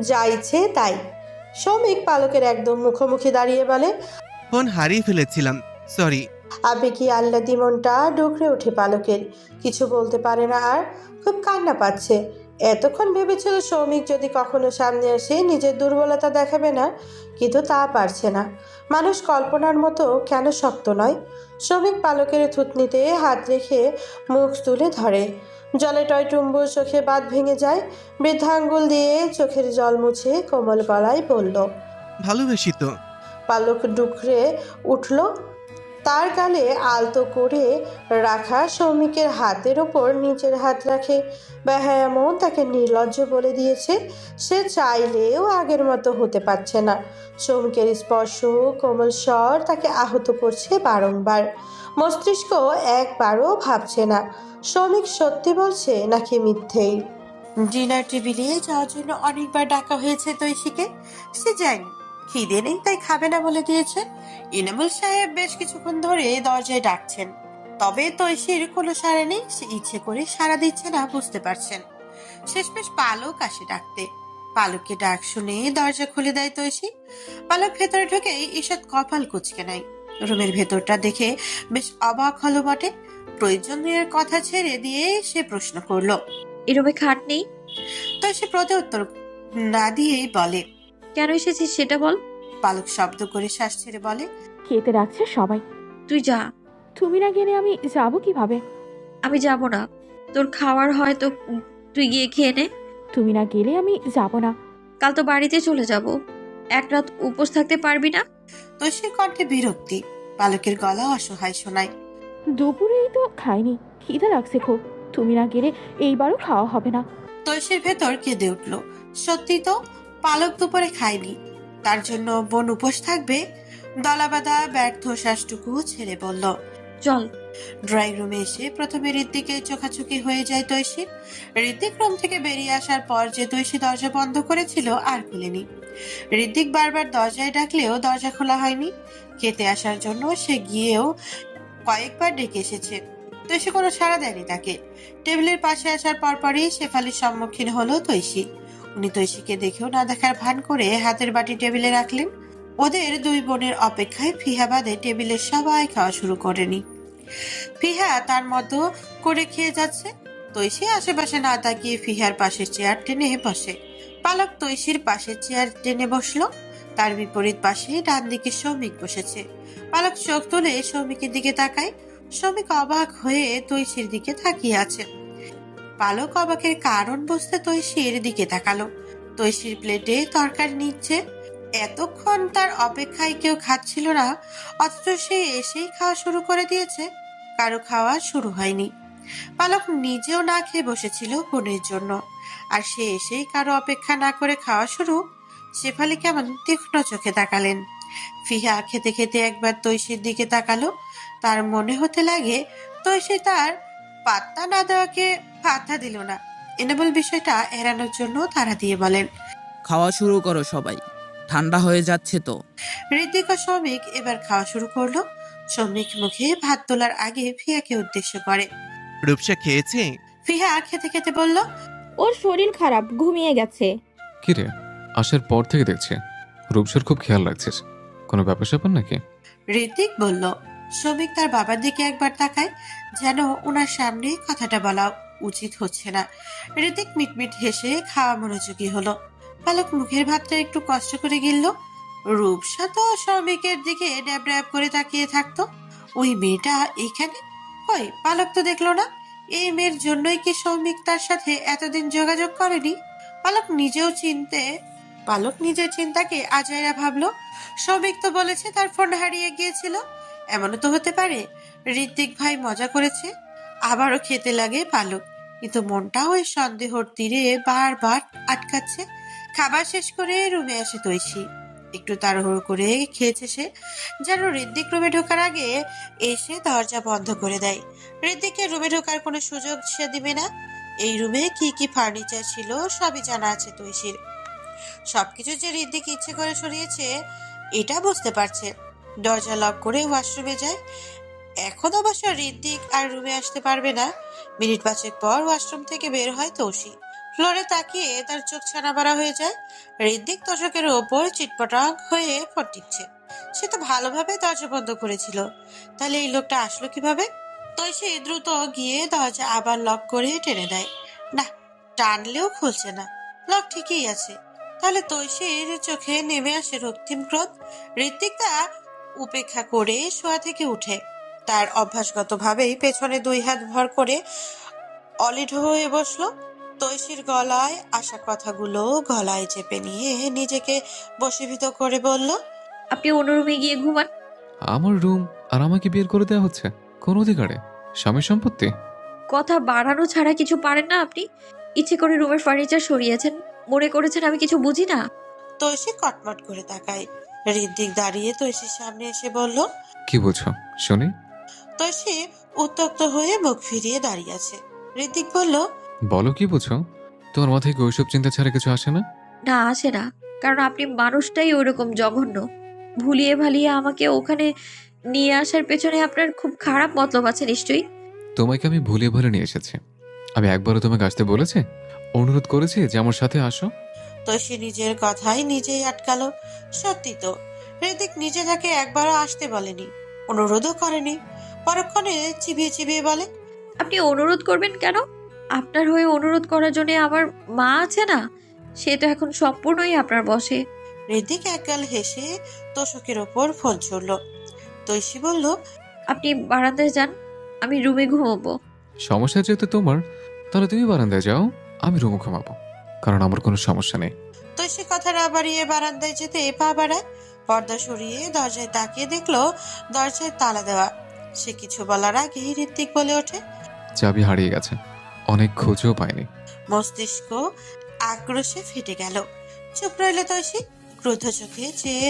যা ইচ্ছে তাই। সৌমিক পালকের একদম মুখোমুখি দাঁড়িয়ে বলে, ফোন হারিয়ে ফেলেছিলাম, সরি। আবেগী আহ্লাদি মনটা ডুকরে ওঠে পালকের। কিছু বলতে পারে না আর। খুব কান্না পাচ্ছে। এতক্ষণ ভেবেছিল সৌমিক যদি কখনো সামনে আসে নিজের দুর্বলতা দেখাবে না, কিন্তু তা পারছে না। মানুষ কল্পনার মতো কেন শক্ত নয়। সৌমিক পালকের থুতনিতে হাত রেখে মুখ তুলে ধরে। জলে টয়টুম্বুর চোখে বাঁধ ভেঙে যায়। বৃদ্ধা আঙ্গুল দিয়ে চোখের জল মুছে কোমল গলায় বলল, ভালোবাসি তো। পালক ডুকরে উঠল। তার গালে আলতো করে রাখা সৌমিকের হাতের ওপর নিচের হাত রাখে। বেহায়া মন তাকে নির্লজ্জ বলে দিয়েছে। সে চাইলেও আগের মতো হতে পারছে না। সৌমিকের স্পর্শ কোমল স্বর তাকে আহত করছে বারংবার। মস্তিষ্ক একবারও ভাবছে না সৌমিক সত্যি বলছে নাকি মিথ্যেই। ডিনার টেবিলে যাওয়ার জন্য অনেকবার ডাকা হয়েছে তৈশীকে। সে যায়নি। খিদে নেই তাই খাবে না বলে দিয়েছে। ইনামুল সাহেব বেশ কিছুক্ষণ ধরে দরজায় ডাকছেন, তবে তৈশীর কোনো সাড়া নেই। সে ইচ্ছে করে সাড়া দিচ্ছে না বুঝতে পারছেন। শেষমেশ পালক আসে ডাকতে। পালককে ডাক শুনে দরজা খুলে দেয় তৈশী। পালক ভেতরে ঢুকে ঈষৎ কপাল কুঁচকে নেয়। রুমের ভেতরটা দেখে বেশ অবাক হলো বটে। প্রয়োজনের কথা ছেড়ে দিয়ে সে প্রশ্ন করলো, এ রুমে খাট নেই? তৈশী প্রতি উত্তর না দিয়েই বলে, কেন এসেছিস সেটা বল। পালক শব্দ করে শ্বাস ছেড়ে বলে, খেতে রাখছে সবাই। তুই যা। তুমি না গেলে আমি যাব কিভাবে? আমি যাব না। তোর খাওয়ার হয় তো তুই গিয়ে খেয়ে নে। তুমি না গেলে আমি যাব না। কাল তো বাড়িতে চলে যাব। এক রাত উপোস থাকতে পারবি না? তৈশীর কণ্ঠে বিরক্তি। পালকের গলা অসহায় শোনায়। দুপুরেই তো খাইনি, খিদে লাগছে খুব। তুমি না গেলে এইবারও খাওয়া হবে না। তৈশীর ভেতর কেঁদে উঠল। সত্যি তো, পালক দুপুরে খায়নি। তার জন্য বোন উপোস থাকবে? দলাবাদা ব্যর্থ শ্বাসটুকু ছেড়ে বলল, চল। ড্রয়িং রুমে এসে প্রথমে ঋত্বিকের চোখাচোখি হয়ে যায় তৈশীর। ঋত্বিক রুম থেকে বেরিয়ে আসার পর যে তৈশী দরজা বন্ধ করেছিল আর খুলেনি। ঋত্বিক বারবার দরজায় ডাকলেও দরজা খোলা হয়নি। খেতে আসার জন্য সে গিয়েও কয়েকবার ডেকে এসেছে। তৈশী কোনো সাড়া দেয়নি তাকে। টেবিলের পাশে আসার পরপরই শেফালির সম্মুখীন হলো তৈশী। উনি তৈশীকে দেখেও না দেখার ভান করে হাতের বাটি টেবিলে রাখলেন। ওদের দুই বোনের অপেক্ষায় ফিহা বাদে টেবিলের সবাই খাওয়া শুরু করেনি। ফিহা তার মতো করে খেয়ে যাচ্ছে। তৈশি আশেপাশে না তাকিয়ে ফিহার পাশের চেয়ার টেনে বসে। পালক তৈশির পাশের চেয়ার টেনে বসলো। তার বিপরীত পাশে ডান দিকে সৌমিক বসেছে। পালক চোখ তুলে সৌমিকের দিকে তাকায়। সৌমিক অবাক হয়ে তৈশির দিকে তাকিয়ে আছে। পালক অবাকের কারণ বুঝতে তৈশির দিকে তাকালো। তৈশির প্লেটে তরকারি নিচ্ছে। এতক্ষণ তার অপেক্ষায় কেউ খাচ্ছিল না, অথচ সে এসেই খাওয়া শুরু করে দিয়েছে। কারো খাওয়া শুরু হয়নি। পালক নিজেও না খেয়ে বসেছিল বোনের জন্য, আর সে এসেই কারো অপেক্ষা না করে খাওয়া শুরু। শেফালি কেমন তীক্ষ্ণ চোখে তাকালেন। ফিহা খেতে খেতে একবার তৈশির দিকে তাকালো। তার মনে হতে লাগে তৈশি তার পাত্তা না দেওয়াকে পাত্তা দিল না। এনাবল বিষয়টা এড়ানোর জন্য তারা দিয়ে বলেন, খাওয়া শুরু করো সবাই, ঠান্ডা হয়ে যাচ্ছে তো। ঋতিক ও শ্রমিক এবার খাওয়া শুরু করলো। শ্রমিক মুখে ভাত তোলার আগে ফিয়াকে উদ্দেশ্য করে, রূপসা খেয়েছে? ফিহা খেতে খেতে বলল, ওর শরীর খারাপ, ঘুমিয়ে গেছে। কিরে, আসার পর থেকে দেখছি রূপসার খুব খেয়াল রাখছিস, কোনো ব্যাপার স্যাপার নাকি? ঋতিক বলল। শ্রমিক তার বাবার দিকে একবার তাকায়, যেন ওনার সামনে কথাটা বলা উচিত হচ্ছে না। ঋতিক মিটমিট হেসে খাওয়া মনোযোগী হলো। পালক মুখের ভাতটা একটু কষ্ট করে গিলল। রূপসা তো শ্রমিকের দিকে ড্যাব ড্যাব করে তাকিয়ে থাকতো। ওই মেয়েটা এইখানে কই? পালক তো দেখলো না। এই মেয়ের জন্যই কি শ্রমিক তার সাথে এতদিন যোগাযোগ করেনি? পালক নিজের চিন্তাকে আজাইরা ভাবলো। শ্রমিক তো বলেছে তার ফোন হারিয়ে গিয়েছিল। এমনও তো হতে পারে ঋত্বিক ভাই মজা করেছে। আবারও খেতে লাগে পালক, কিন্তু মনটা ওই সন্দেহর তীরে বারবার আটকাচ্ছে। খাবার শেষ করে রুমে আসে তৈশি। একটু তাড়াহুড়ো করে খেয়েছে সে, যেন ঋত্বিক রুমে ঢোকার আগে এসে দরজা বন্ধ করে দেয়। ঋত্বিকের রুমে ঢোকার কোনো সুযোগ সে দিবে না। এই রুমে কি কি ফার্নিচার ছিল সবই জানা আছে তৈশির। সবকিছু যে ঋত্বিক ইচ্ছে করে সরিয়েছে এটা বুঝতে পারছে। দরজা লক করে ওয়াশরুমে যায়। এখন অবশ্য ঋত্বিক আর রুমে আসতে পারবে না। মিনিট পাঁচেক পর ওয়াশরুম থেকে বের হয় তৌসি। ফ্লোরে তাকিয়ে তার চোখ ছানা বাড়া হয়ে যায়। ঋত্বিক তোষকের ওপর চিটপটাং হয়ে ফোন টিপছে। সে তো ভালোভাবে দরজা বন্ধ করেছিল, তাহলে এই লোকটা আসলো কিভাবে? তৈশি দ্রুত গিয়ে দরজা আবার লক করে টেনে দেয়। না, টানলেও খুলছে না, লক ঠিকই আছে। তাহলে তৈশির চোখে নেমে আসে রক্তিম ক্রোধ। ঋত্বিক তা উপেক্ষা করে শোয়া থেকে উঠে তার অভ্যাসগতভাবেই পেছনে দুই হাত ভর করে অলিঢ হয়ে বসলো। তৈশির গলায় আসা কথাগুলো গলায় চেপে নিয়ে নিজেকে বশীভূত করে বলল, আপনি অন্য রুমে গিয়ে ঘুমান। আমার রুম আর আমাকে বের করে দেওয়া হচ্ছে কোন অধিকারে? স্বামীর সম্পত্তি। কথা বাড়ানো ছাড়া কিছু পারেন না আপনি? ইচ্ছে করে রুমের ফার্নিচার সরিয়েছেন, মনে করেছেন আমি কিছু বুঝি না? তৈশি কটমট করে তাকায়। ঋত্বিক দাঁড়িয়ে তৈশির সামনে এসে বলল, কি বলছো শুনি? তৈশি উত্তক্ত হয়ে মুখ ফিরিয়ে দাঁড়িয়ে আছে। ঋত্বিক বলল, বলো কি বুঝছো? তোমার মাথায় কি ওইসব চিন্তা ছাড়া কিছু আসে না? না, আসে না, কারণ আপনি মানুষটাই ওইরকম জঘন্য। ভুলিয়ে ভালিয়ে আমাকে ওখানে নিয়ে আসার পেছনে আপনার খুব খারাপ মতলব আছে নিশ্চয়ই। তোমাকে আমি ভুলিয়ে ভুলে নিয়ে এসেছি। আমি একবারও তোমাকে আসতে বলেছি, অনুরোধ করেছি যে আমার সাথে আসো? তৈশি নিজের কথাই নিজেই আটকালো। সত্যি তো, ঋত্বিক নিজে তাকে একবারও আসতে বলেনি, অনুরোধও করেনি। পরক্ষণে চিবিয়ে চিবিয়ে বলে, আপনি অনুরোধ করবেন কেন? আপনার হয়ে অনুরোধ করার জন্য আমার মা আছে না, সে তো এখন সম্পূর্ণই আপনার বশে। ঋত্বিক একগাল হেসে তোষকের ওপর ফোন ছুড়ল। তৈশি বলল, আপনি বারান্দায় যান, আমি রুমে ঘুমাবো। সমস্যা যেহেতু তোমার, তাহলে তুমি বারান্দায় যাও, আমি রুমে ঘুমাবো, কারণ আমার কোনো সমস্যা নেই। তৈশি কথা না বাড়িয়ে বারান্দায় যেতে পা বাড়ায়। পর্দা সরিয়ে দরজায় তাকিয়ে দেখলো দরজায় তালা দেওয়া। সে কিছু বলার আগেই ঋত্বিক বলে ওঠে, চাবি হারিয়ে গেছে, অনেক খুঁজেও পাইনি। মস্তিষ্ক আক্রোশে ফেটে গেল। চুপ রইল তৈশি, ক্রোধ চোখে চেয়ে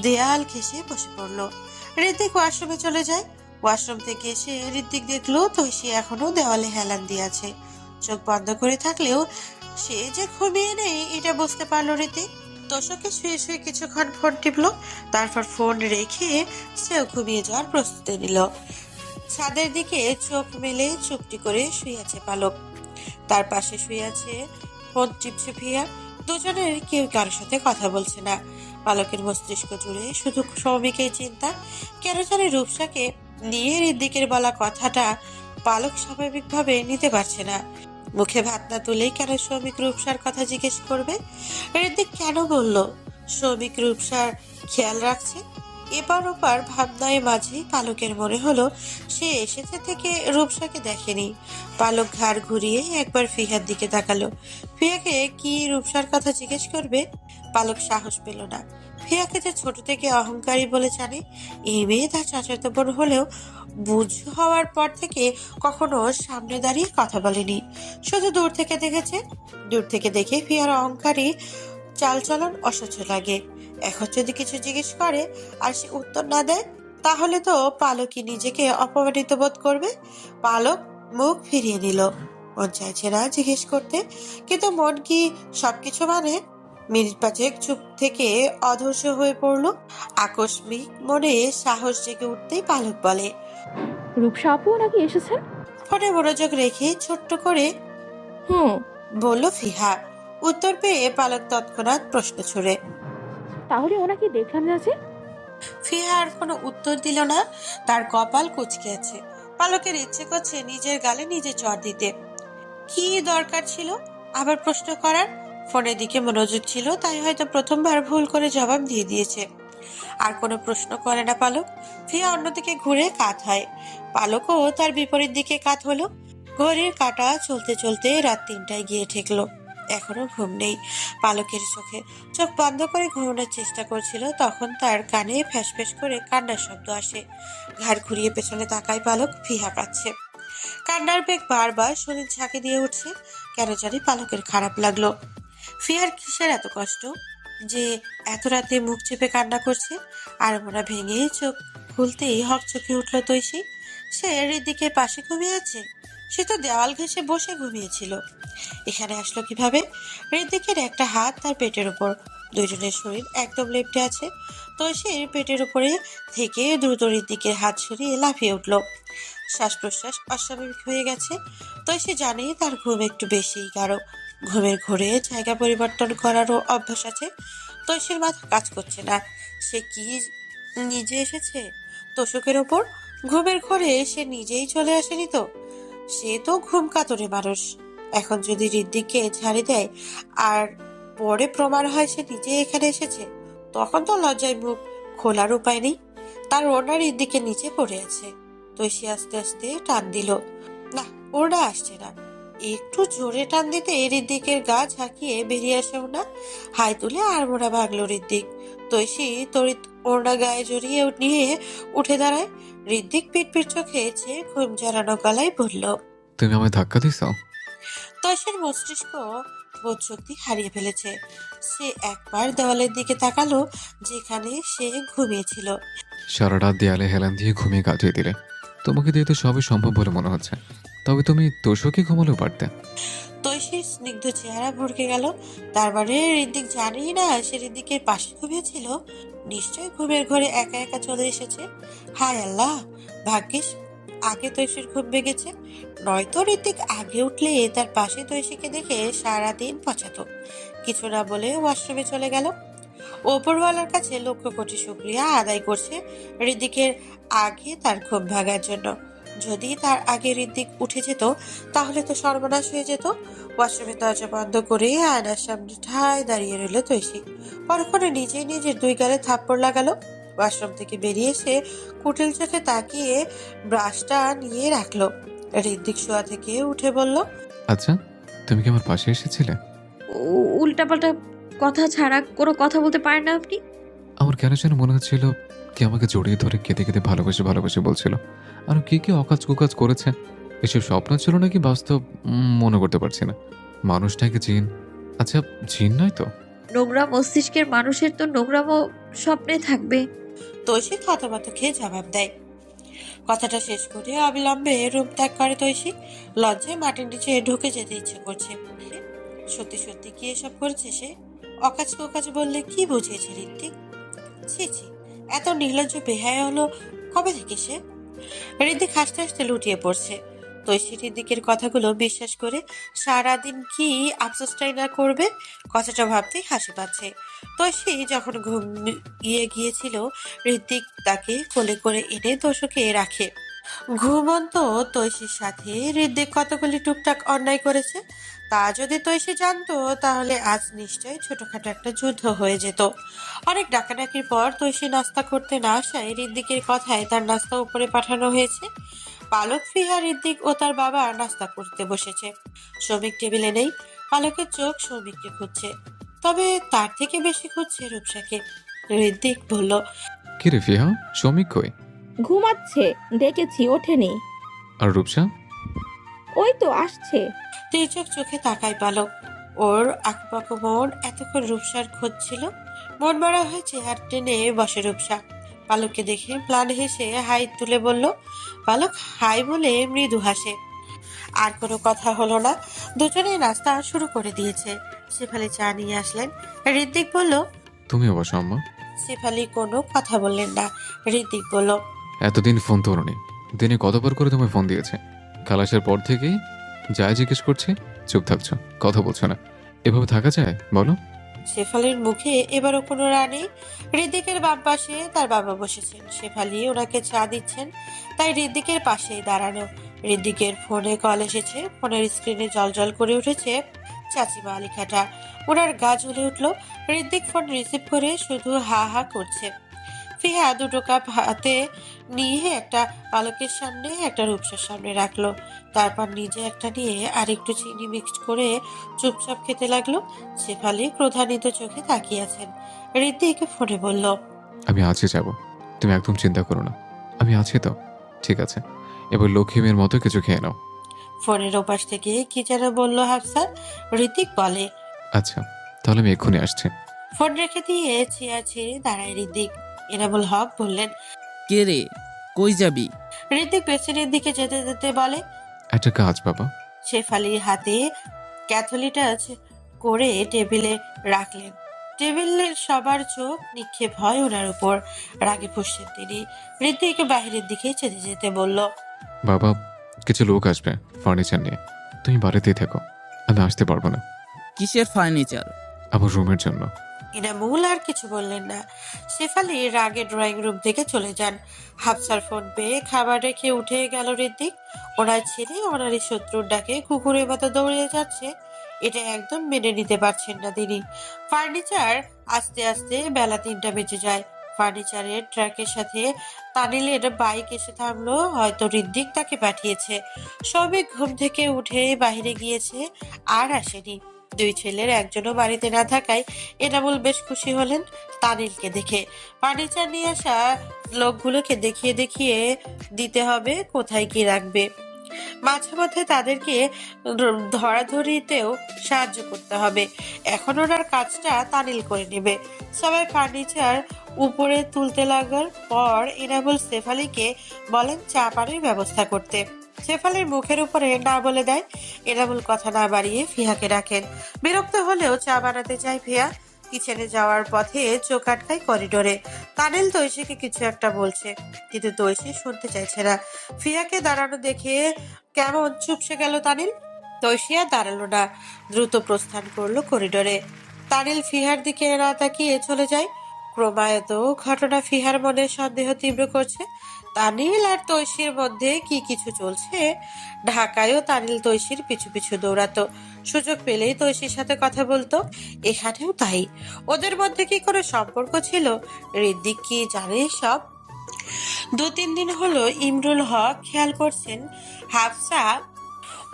দেয়াল ঘেঁষে বসে পড়ল। ঋত্বিক ওয়াশরুমে চলে যায়। ওয়াশরুম থেকে এসে ঋত্বিক দেখলো তৈশি এখনো দেওয়ালে হেলান দিয়ে আছে। চোখ বন্ধ করে থাকলেও সে যে ঘুমিয়ে নেই এটা বুঝতে পারলো ঋত্বিক। তোষকে শুয়ে শুয়ে কিছুক্ষণ ফোন টিপলো, তারপর ফোন রেখে সেও ঘুমিয়ে যাওয়ার প্রস্তুতি নিল। ছাদের দিকে চোখ মেলে চুপটি করে শুয়ে আছে পালক। তার পাশে শুয়ে আছে ফোন টিপছে ফিয়া। দুজনের কেউ কারোর সাথে কথা বলছে না। পালকের মস্তিষ্ক জুড়ে শুধু সৌমিকের চিন্তা। কেন জানি রূপসাকে নিয়ে ঋদ্দিকের বলা কথাটা পালক স্বাভাবিকভাবে নিতে পারছে না। মুখে ভাত না তুলেই কেন সৌমিক রূপসার কথা জিজ্ঞেস করবে? ঋদ্দিক কেন বলল সৌমিক রূপসার খেয়াল রাখছে? এপার ওপার ভাবনায় মাঝেই পালকের মনে হলো সে এসেছে থেকে রূপসাকে দেখেনি। পালক ঘাড় ঘুরিয়ে একবার ফিহার দিকে তাকালো। ফিয়াকে কি রূপসার কথা জিজ্ঞেস করবে? পালক সাহস পেল না। ফিয়াকে যে ছোট থেকে অহংকারী বলে জানে। এই মেয়ে তার চাচাতো বোন হলেও বুঝ হওয়ার পর থেকে কখনো সামনে দাঁড়িয়ে কথা বলেনি, শুধু দূর থেকে দেখেছে। দূর থেকে দেখে ফিয়ার অহংকারী চালচলন অসহ্য লাগে। এখন যদি কিছু জিজ্ঞেস করে আর সে উত্তর না দেয়, তাহলে তো পালকই নিজেকে অপমানিত বোধ করবে। পালক মুখ ফিরিয়ে নিল। মন চাইছে না জিজ্ঞেস করতে, কিন্তু মন কি সবকিছু মানে? মিনিট পাঁচেক চুপ থেকে অধৈর্য হয়ে পড়ল। আকস্মিক মনে সাহস জেগে উঠতেই পালক বলে, রূপসা আপুও নাকি এসেছেন? ফোনে মনোযোগ রেখে ছোট্ট করে হুম। বলল ফিহা। উত্তর পেয়ে পালক তৎক্ষণাৎ প্রশ্ন ছুড়ে, তাহলে ওনাকে দেখলাম না যে? ফিহা আর কোনো উত্তর দিল না। তার কপাল কুঁচকে আছে। পালকের ইচ্ছে করছে নিজের গালে নিজে চড় দিতে। কি দরকার ছিল আবার প্রশ্ন করার? ফোনের দিকে মনোযোগ ছিল, তাই হয়তো প্রথমবার ভুল করে জবাব দিয়ে দিয়েছে। আর কোনো প্রশ্ন করে না পালক। ফিয়া অন্যদিকে ঘুরে কাত হয়। পালকও তার বিপরীত দিকে কাত হলো। ঘড়ির কাঁটা চলতে চলতে রাত 3টায় গিয়ে ঠেকলো। এখনো ঘুম নেই পালকের চোখে। চোখ বন্ধ করে ঘুমানোর চেষ্টা করছিল, তখন তার কানে ফ্যাস ফ্যাস করে কান্নার শব্দ আসে। ঘাড় ঘুরিয়ে পেছনে তাকায় পালক। ফিহা কাঁদছে। কান্নার বেগ বারবার শরীর ঝাঁকে দিয়ে উঠছে। কেন জানি পালকের খারাপ লাগলো। ফিহার কিসের এত কষ্ট যে এত রাতে মুখ চেপে কান্না করছে? আর মোনা ভেঙে চোখ খুলতেই হক চোখে উঠল তৈশী। সে ঋদ্দিকের পাশে ঘুমিয়ে আছে। সে তো দেওয়াল ঘেঁষে বসে ঘুমিয়েছিল। এখানে আসলো কিভাবে? ঋদ্দিকের একটা হাত তার পেটের উপর। দুইজনের শরীর একদম লেপ্টে আছে। তৈশীর পেটের উপরে থেকে দ্রুত ঋদ্দিকের হাত সরিয়ে লাফিয়ে উঠল। শ্বাস প্রশ্বাস অস্বাভাবিক হয়ে গেছে। তৈশী জানে তার ঘুম একটু বেশিই গাঢ়। ঘুমের ঘোরে জায়গা পরিবর্তন করারও অভ্যাস আছে। তৈশীর মাথা কাজ করছে না। সে কি নিজে এসেছে তোষকের ওপর? ঘুমের ঘোরে সে নিজেই চলে আসেনি তো? সে তো ঘুম কাতরে মানুষ। এখন যদি ঋদ্দিককে ঝাড়ি দেয় আর পরে প্রমাণ হয় সে নিজে এখানে এসেছে, তখন তো লজ্জায় মুখ খোলার উপায় নেই। তার ওড়না ঋদ্দিকের নিচে পড়ে আছে। তৈশী আস্তে আস্তে টান দিল। না, ওড়না আসছে না। একটু জোরে টান দিতে ঋদ্দিকের গা ঝাঁকিয়ে বেরিয়ে আসে ওড়না। হাই তুলে আড়মোড়া ভাগলো ঋদ্দিক। তৈশী তড়িৎ ওড়না গায়ে জড়িয়ে নিয়ে উঠে দাঁড়ায়। ঋদ্দিক পিটপিট চোখে চেয়ে ঘুম জড়ানো গলায় বলল, তুমি আমায় ধাক্কা দিছ? তৈশীর মস্তিষ্ক বোধ শক্তি হারিয়ে ফেলেছে। সে একবার দেওয়ালের দিকে তাকালো যেখানে সে ঘুমিয়েছিল। সারা রাত দেয়ালে হেলান দিয়ে ঘুমিয়ে কাটিয়ে দিলে। তোমাকে দিয়ে তো সবই সম্ভব বলে মনে হচ্ছে। তবে তুমি তোষকে ঘুমালেও পারতে। তৈশীর স্নিগ্ধ চেহারা ভরকে গেল। তার মানে ঋদ্দিক জানেই না সে ঋদ্দিকের পাশে ঘুমিয়েছিল। নিশ্চয় ঘুমের ঘরে একা একা চলে এসেছে। হায় আল্লাহ, ভাগ্যিস আগে তৈশীর ঘুম ভেঙেছে। নয়তো ঋদ্দিক আগে উঠলে তার পাশে তৈশীকে দেখে সারাদিন পচাতো। কিছু না বলে ওয়াশরুমে চলে গেল। ওপরওয়ালার কাছে লক্ষ কোটি শুকরিয়া আদায় করছে ঋদ্দিকের আগে তার ঘুম ভাঙার জন্য। যদি তার আগে ঋদ্দিক উঠে যেত তাহলে তো সর্বনাশ হয়ে যেত। ওয়াশরুমের দরজা বন্ধ করে আয়নার সামনে ঠায় দাঁড়িয়ে রইল তৈশী। পরক্ষণে নিজেই নিজের দুই গালে থাপ্পড় লাগালো। ওয়াশরুম থেকে বেরিয়ে এসে কুটিল চোখে তাকিয়ে ব্রাশটা নিয়ে রাখলো। ঋদ্দিক শোয়া থেকে উঠে বলল, আচ্ছা, তুমি কি আমার পাশে এসেছিলে? উল্টাপাল্টা কথা ছাড়া কোনো কথা বলতে পারেন না আপনি? আমার কেন যেন মনে হচ্ছিল কি আমাকে জড়িয়ে ধরে কেঁদে কেঁদে ভালোবেসে ভালোবেসে বলছিল। আর কি কি অকাজ কুকাজ করেছে। এসব স্বপ্ন ছিল নাকি বাস্তব মনে করতে পারছি না। মানুষটাকে জিন? আচ্ছা, জিন নয় তো? নোংরা মস্তিষ্কের মানুষের তো নোংরামও স্বপ্নে থাকবে। তৈশী থতমত খেয়ে জবাব দেয়। কথাটা শেষ করে অবিলম্বে রুম ত্যাগ করে তৈশী। লজ্জায় মাটির নিচে ঢুকে যেতে ইচ্ছে করছে। সত্যি সত্যি কি এসব করেছে সে? অকাজ কোকাজ বললে কি বুঝিয়েছে ঋত্বিক? ছি ছি, এত নির্লজ্জ বেহায়া হলো কবে থেকে সে? ঋত্বিক হাসতে হাসতে লুটিয়ে পড়ছে। তৈশী হৃদিকের কথাগুলো বিশ্বাস করে সারাদিন কি আফসোসটাই না করবে, কথাটা ভাবতেই হাসি পাচ্ছে। তৈশী যখন ঘুমিয়ে গিয়েছিল, হৃদিক তাকে কোলে করে এনে তোষকে রাখে। ঘুমন্ত তৈশীর সাথে হৃদিক কতগুলি টুকটাক অন্যায় করেছে, তা যদি তৈশী জানতো তাহলে আজ নিশ্চয়ই ছোটখাটো একটা যুদ্ধ হয়ে যেত। অনেক ডাকাডাকির পর তৈশী নাস্তা করতে না আসায় হৃদিকের কথায় তার নাস্তা উপরে পাঠানো হয়েছে। পালক, ফিহা, হৃদিক ও তার বাবা নাস্তা করতে বসেছে। শ্রমিক টেবিলে নেই। পালকের চোখ শ্রমিককে খুঁজছে, তবে তার থেকে বেশি খুঁজছে রূপসাকে। হৃদিক বলল, কি রে ফিহা, শ্রমিক কই? ঘুমাচ্ছে, ডেকেছি ওঠেনি। আর রূপসা? ওই তো আসছে। তির্যক চোখে তাকায় পালক। ওর আঁকুপাকু মন এতক্ষণ রূপসার খোঁজ ছিল। মন মারা হয়েছে আর টেনে বসে রূপসা। পালককে দেখে প্লান হেসে হাই তুলে বলল। পালক হাই বলে মৃদু হাসে। আর কোনো কথা হলো না। দুজনে নাস্তা শুরু করে দিয়েছে। শেফালি চা নিয়ে আসলেন। হৃদিক বলল, তুমিও বসো আম্মা। শেফালি কোনো কথা বললেন না। হৃদিক বলল, এতদিন ফোন তোলনি, দিনে কতবার করে তোমায় ফোন দিয়েছে? খালাসের পর থেকেই যাই জিজ্ঞেস করছি চুপ থাকছো, কথা বলছো না। এভাবে থাকা যায় বলো? শেফালির মুখে এবারও কোনো রানী। হৃদিকের বাম পাশে তার বাবা বসেছেন। শেফালি ওনাকে চা দিচ্ছেন, তাই হৃদিকের পাশেই দাঁড়ানো। হৃদিকের ফোনে কল এসেছে। ফোনের স্ক্রিনে জলজল করে উঠেছে চাচিমা লেখাটা। ওনার গা জ্বলে উঠল। হৃদিক ফোন রিসিভ করে শুধু হা হা করছে। ফিহা দুটো কাপ হাতে নিয়ে একটা পালকের সামনে, একটা রূপসার সামনে রাখলো। তারপর নিজে একটা নিয়ে আর একটু চিনি মিক্সড করে চুপচাপ খেতে লাগলো। শেফালি ক্রোধান্বিত চোখে তাকিয়ে আছেন। হৃদিক ফোনে বলল, আমি আজই যাব, তুমি একদম চিন্তা করো না, আমি আছি তো। ঠিক আছে, এবার লক্ষ্মী মেয়ের মতো কিছু খেয়ে নাও। ফোনের ওপাশ থেকে কি যেন বলল হাফসা। হৃদিক বলে, আচ্ছা তাহলে আমি এক্ষুনি আসছি। ফোন রেখে দিয়ে চেয়ার ছেড়ে দাঁড়ায় হৃদিক। এনামুল হক বললেন, কে রে, কই যাবি? হৃদিক পেছনের দিকে যেতে যেতে বলে। একটা কাজ বাবা। শেফালির হাতে ক্যাথলিটাচ করে টেবিলে রাখলেন। টেবিলের সবার চোখ নিক্ষেপ হয় ওনার উপর। রাগে ফুঁসছেন তিনি। হৃদিক বাহিরের দিকে যেতে যেতে বলল, বাবা, কিছু লোক আসবে ফার্নিচার নিয়ে, তুমি বাড়িতেই থেকো, আমি আসতে পারবো না। কিসের ফার্নিচার? আমার রুমের জন্য। ইনামুল আর কিছু বললেন না। শেফালি রাগে ড্রয়িং রুম থেকে চলে যান। হাফসার ফোন পেয়ে খাবার রেখে উঠে গেল হৃদিক। ওনার ছেলে ওনারই শত্রুর ডাকে কুকুরের মতো দৌড়ে যাচ্ছে, এটা একদম মেনে নিতে পারছেন না তিনি। ফার্নিচার আস্তে আস্তে বেলা 3টা বেজে যায়। ফার্নিচারের ট্রাকের সাথে তানিলের বাইক এসে থামলো। হয়তো হৃদিক তাকে পাঠিয়েছে। সবে ঘুম থেকে উঠে বাইরে গিয়েছে, আর আসেনি। দুই ছেলের একজনও বাড়িতে না থাকায় এনামুল বেশ খুশি হলেন তানিলকে দেখে। ফার্নিচার নিয়ে আসা লোকগুলোকে দেখিয়ে দেখিয়ে দিতে হবে কোথায় কি রাখবে। মাঝে মধ্যে তাদেরকে ধরাধরিতেও সাহায্য করতে হবে। এখন ওনার কাজটা তানিল করে নেবে। সবাই ফার্নিচার উপরে তুলতে লাগার পর এনামুল শেফালিকে বলেন চা পানির ব্যবস্থা করতে। শেফালির মুখের উপরে না বলে দেয়। এনামুল কথা না বাড়িয়ে ফিহাকে ডাকেন। বিরক্ত হলেও চা বানাতে চায় ফিহা। কিচেনে যাওয়ার পথে চোখ আটকায় করিডোরে। তানিল তৈশীকে কিছু একটা বলছে, কিন্তু তৈশী শুনতে চাইছে না। ফিহাকে দাঁড়ানো দেখে কেমন চুপসে গেল তানিল। তৈশী আর দাঁড়ালো না, দ্রুত প্রস্থান করলো করিডোরে। তানিল ফিহার দিকে না তাকিয়ে চলে যায়। ক্রমাগত ঘটনা ফিহার মনে সন্দেহ তীব্র করছে। তানিল আর তৈশীর মধ্যে কি কিছু চলছে। ঢাকায়ও তানিল তৈশীর পিছু পিছু দৌড়াতো, সুযোগ পেলেই তৈশীর সাথে কথা বলতো। এখানেও তাই। ওদের মধ্যে কি কোনো সম্পর্ক ছিল? হৃদিক কি জানে সব? 2-3 দিন হলো ইমরুল হক খেয়াল করছেন হাফসা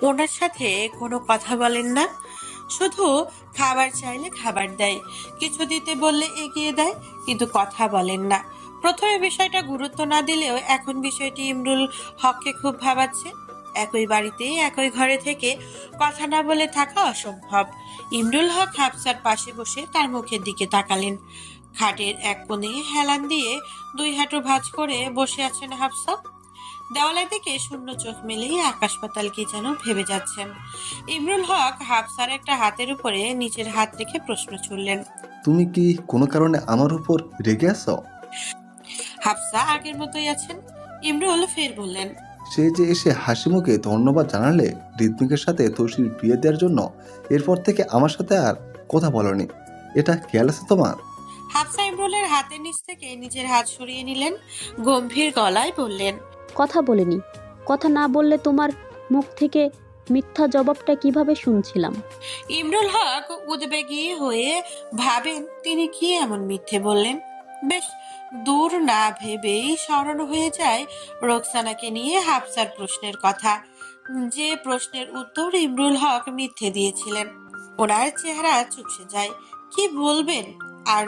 ওনার সাথে কোনো কথা বলেন না। শুধু খাবার চাইলে খাবার দেয়, কিছু দিতে বললে এগিয়ে দেয়, কিন্তু কথা বলেন না। প্রথমে বিষয়টা গুরুত্ব না দিলেও এখন বিষয়টি ইমরুল হককে খুব ভাবাচ্ছে। একই বাড়িতে একই ঘরে থেকে কথা না বলে থাকা অসম্ভব। ইমরুল হক হাফসার পাশে বসে তার মুখের দিকে তাকালেন। খাটের এক কোণে হেলান দিয়ে 2 হাঁটু ভাঁজ করে বসে আছেন হাফসা। দেওয়ালের দিকে শূন্য চোখ মেলেই আকাশ পাতাল কি যেন ভেবে যাচ্ছেন। ইমরুল হক হাফসার একটা হাতের উপরে নিচের হাত রেখে প্রশ্ন ছুড়লেন, তুমি কি কোনো কারণে আমার উপর রেগে আছো? হাফসা আগের মতোই আছেন। ইমরুল ফের বললেন, সে যে এসে হাসি মুখে ধন্যবাদ জানালে ঋত্বিকের সাথে তৌসির বিয়ে দেওয়ার জন্য, এরপর থেকে আমার সাথে আর কথা বলনি। এটা খেয়াল আছে তোমার? হাফসা ইমরুলের হাতের নিচ থেকে নিজের হাত সরিয়ে নিলেন, গম্ভীর গলায় বললেন, কথা বলিনি। কথা না বললে তোমার মুখ থেকে মিথ্যা জবাবটা কিভাবে শুনছিলাম? ইমরুল হক উদ্বেগী হয়ে ভাবেন তিনি কি এমন মিথ্যে বললেন। বেশ দূর না ভেবেই স্মরণ হয়ে যায় রোকসানাকে নিয়ে হাফসার প্রশ্নের কথা, যে প্রশ্নের উত্তর ইমরুল হক মিথ্যে দিয়েছিলেন। ওনার চেহারা চুপসে যায়, কি বলবেন আর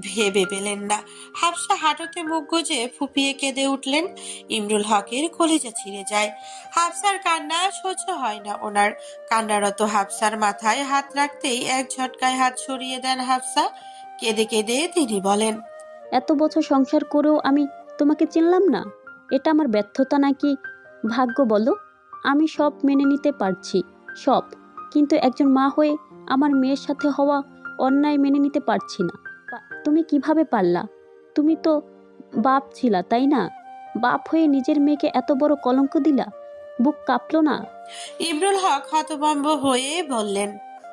ভেবে পেলেন না। হাফসা হাঁটুতে মুখ গুজে ফুপিয়ে কেঁদে উঠলেন। ইমরুল হকের কলিজা ছিঁড়ে যায়। হাফসার কান্না সহ্য হয় না ওনার। কান্নারত হাফসার মাথায় হাত রাখতেই এক ঝটকায় হাত সরিয়ে দেন হাফসা। কেঁদে কেঁদে তিনি বলেন, এত বছর সংসার করেও আমি তোমাকে চিনলাম না। এটা আমার ব্যর্থতা নাকি ভাগ্য বলো? আমি সব মেনে নিতে পারছি, সব, কিন্তু একজন মা হয়ে আমার মেয়ের সাথে হওয়া অন্যায় মেনে নিতে পারছি না। তুমি কিভাবে পারলা? তুমি তো বাপ ছিলা, তাই না? বাপ হয়ে নিজের মেয়েকে এত বড় কলঙ্ক দিলা, বুক কাঁপলো না? ইমরুল হক হতভম্ব হয়ে বললেন,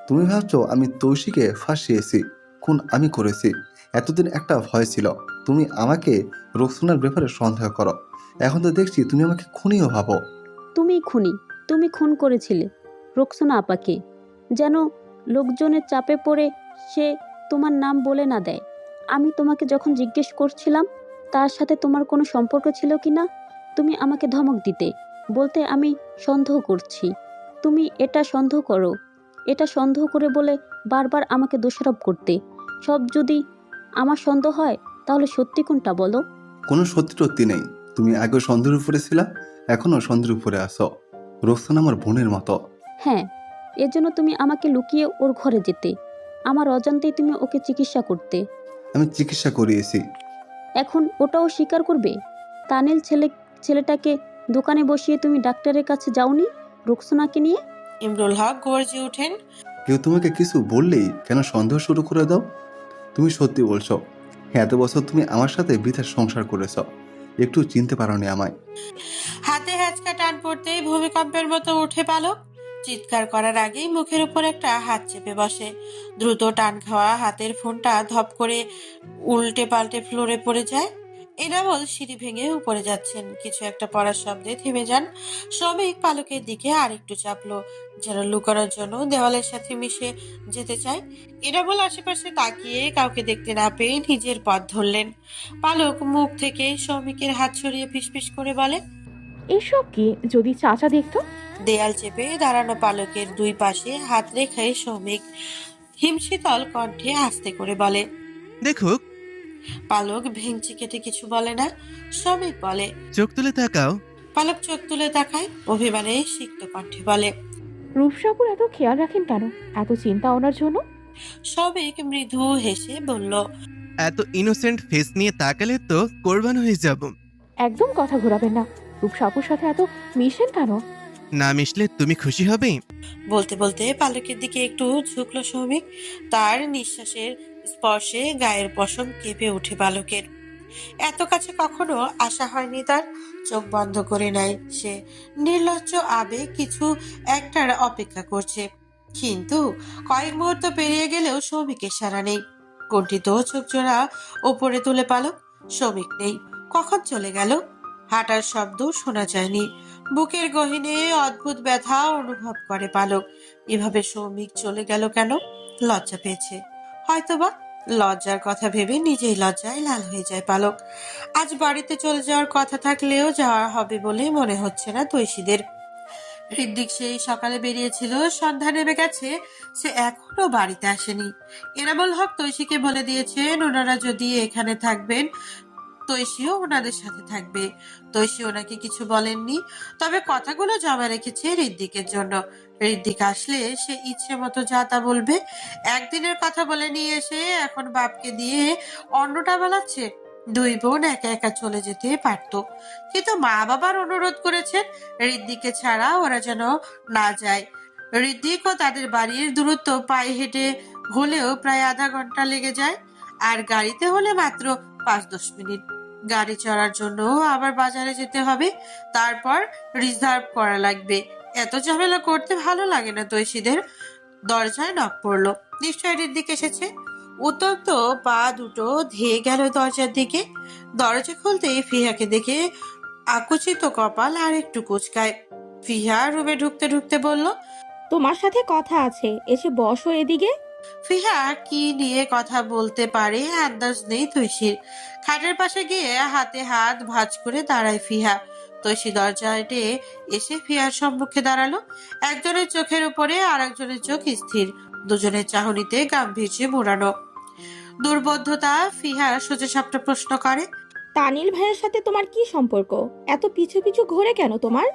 তুমি ভাবছো আমি তৌসিকে ফাঁসিয়েছি? খুন আমি করেছি। এতদিন একটা ভয় ছিল তুমি আমাকে রোকসানার ব্যাপারে সন্দেহ করো, এখন তো দেখছি তুমি আমাকে খুনিও ভাবো। তুমি খুনি। তুমি খুন করেছিলে রোকসানা আপাকে, যেন লোকজনের চাপে পড়ে সে তোমার নাম বলে না দেয়। আমি তোমাকে যখন জিজ্ঞেস করছিলাম তার সাথে তোমার কোনো সম্পর্ক ছিল কি না, তুমি আমাকে ধমক দিতে, বলতে আমি সন্দেহ করছি। তুমি এটা সন্দেহ করো, এটা সন্দেহ করে বলে বারবার আমাকে দোষারোপ করতে। সব যদি আমার সন্দেহ হয় তাহলে সত্যি কোনটা বলো? কোনো সত্যি টত্যি নেই। তুমি আগেও সন্দেহের উপরে ছিলা, এখনো সন্দেহের উপরে আসো। রোকসানা আমার বোনের মতো। হ্যাঁ, এজন্য তুমি আমাকে লুকিয়ে ওর ঘরে যেতে, আমার অজান্তেই তুমি ওকে চিকিৎসা করতে। আমি চিকিৎসা করিয়েছি। এখন ওটাও স্বীকার করবে? তানিল ছেলেটাকে দোকানে বসিয়ে তুমি ডাক্তারের কাছে যাওনি রোকসানাকে নিয়ে? ইমরুল হক গর্জে ওঠেন, কেউ তোমাকে কিছু বললেই কেন সন্দেহ শুরু করে দাও? তুমি সত্যি বলছো, এত বছর তুমি আমার সাথে বৃথা সংসার করেছ, একটু চিনতে পারোনি আমায়। হাতে হ্যাচকা টান পড়তেই ভূমিকম্পের মতো উঠে পালক। চিৎকার করার আগেই মুখের উপর একটা হাত চেপে বসে। দ্রুত টান খাওয়া হাতের ফোনটা ধপ করে উল্টে পাল্টে ফ্লোরে পড়ে যায়। এনামল সিঁড়ি ভেঙে উপরে যাচ্ছেন, কিছু একটা পড়ার শব্দে থেমে যান। শ্রমিক পালকের দিকে আরেকটু চাপলো, যেন লুকানোর জন্য দেওয়ালের সাথে মিশে যেতে চায়। এনামল আশেপাশে তাকিয়ে কাউকে দেখতে না পেয়ে নিজের পথ ধরলেন। পালক মুখ থেকে শ্রমিকের হাত সরিয়ে ফিসফিস করে বলে, এসব কি? যদি চাচা দেখতো? দেয়াল চেপে দাঁড়ানো পালকের দুই পাশে হাত রেখে শ্রমিক হিমশীতল কণ্ঠে আস্তে করে বলে, দেখুক। পালক ভেঙচি কেটে কিছু বলে না। শ্রমিক বলে, চোখ তুলে তাকাও। পালক চোখ তুলে তাকায়, অভিমানে সিক্ত কণ্ঠে বলে, রূপসাপুর এত খেয়াল রাখেন কেন? এত চিন্তা ওনার জন্য? শ্রমিক মৃদু হেসে বলল, এত ইনোসেন্ট ফেস নিয়ে তাকালে তো কোরবান হয়ে যাব। একদম কথা ঘোরাবেন না। রূপসাপুর সাথে এত মিশেন কেন? না মিশলে তুমি খুশি হবে? বলতে বলতে পালকের দিকে একটু ঝুঁকলো শ্রমিক। তার নিঃশ্বাসের স্পর্শে গায়ের পশম কেঁপে ওঠে পালকের। এত কাছে কখনো আসা হয়নি তার। চোখ বন্ধ করে নেয় সে, নির্লজ্জ আবেগ কিছু একটার অপেক্ষা করছে। কিন্তু কয়েক মুহূর্ত পেরিয়ে গেলেও শ্রমিকের সাড়া নেই। কণ্ঠিত চোখ জোড়া ওপরে তুলে পালক, শ্রমিক নেই। কখন চলে গেল? হাঁটার শব্দ শোনা যায়নি। বুকের গহীনে অদ্ভুত ব্যথা অনুভব করে পালক। এভাবে শ্রমিক চলে গেল কেন? লজ্জা পেয়েছে হয়তোবা। লজ্জার কথা ভেবে নিজেই লজ্জায় লাল হয়ে যায় পালক। আজ বাড়িতে চলে যাওয়ার কথা থাকলেও যাওয়া হবে বলে মনে হচ্ছে না তৈশীদের। ঋদ্বিক সেই সকালে বেরিয়েছিল, সন্ধ্যা নেমে গেছে, সে এখনো বাড়িতে আসেনি। এনামুল হক তৈশীকে বলে দিয়েছেন ওনারা যদি এখানে থাকবেন তৈশীও ওনাদের সাথে থাকবে। তৈশী ওনাকে কিছু বলেননি, তবে কথাগুলো জমা রেখেছে ঋদ্বিকের জন্য। ঋদ্বিক আসলে সে ইচ্ছে মতো যা তা বলবে। একদিনের কথা বলে নিয়ে এসে এখন বাপকে দিয়ে অন্যটা বেলাচ্ছে। দুই বোন একা একা চলে যেতে পারত, কিন্তু মা বাবার অনুরোধ করেছেন ঋদ্বিকে ছাড়া ওরা যেন না যায়। ঋদ্বিক ও তাদের বাড়ির দূরত্ব পায়ে হেঁটে হলেও প্রায় আধা ঘন্টা লেগে যায়, আর গাড়িতে হলে মাত্র 5-10 মিনিট। গাড়ি চড়ার জন্য আবার বাজারে যেতে হবে, তারপর রিজার্ভ করা লাগবে। এত ঝামেলা করতে ভালো লাগে না তৈশীদের। দরজায় নক পড়লো, নিশ্চয়ই দিকে এসেছে। উত্তপ্ত পা দুটো ধেয়ে গেল দরজার দিকে। দরজা খুলতেই ফিহাকে দেখে আকুচিত কপাল আর একটু কুচকায়। ফিহা রুমে ঢুকতে ঢুকতে বলল, তোমার সাথে কথা আছে, এসে বসো এদিকে। ফিহা কি নিয়ে কথা বলতে পারে আন্দাজ নেই তৈশীর। খাটের পাশে গিয়ে হাতে হাত ভাঁজ করে দাঁড়ায় ফিহা। তৈশী দরজাটে এসে ফিহার সম্মুখে দাঁড়ালো। একজনের চোখের উপরে আর একজনের চোখ স্থির, দুজনের চাহনিতে গাম্ভীর্যে মোড়ানো। দুর্বোধ্যতা ফিহা সোজা সাপটা প্রশ্ন করে, তানিল ভাইয়ের সাথে তোমার কি সম্পর্ক? এত পিছু পিছু ঘোরে কেন তোমার?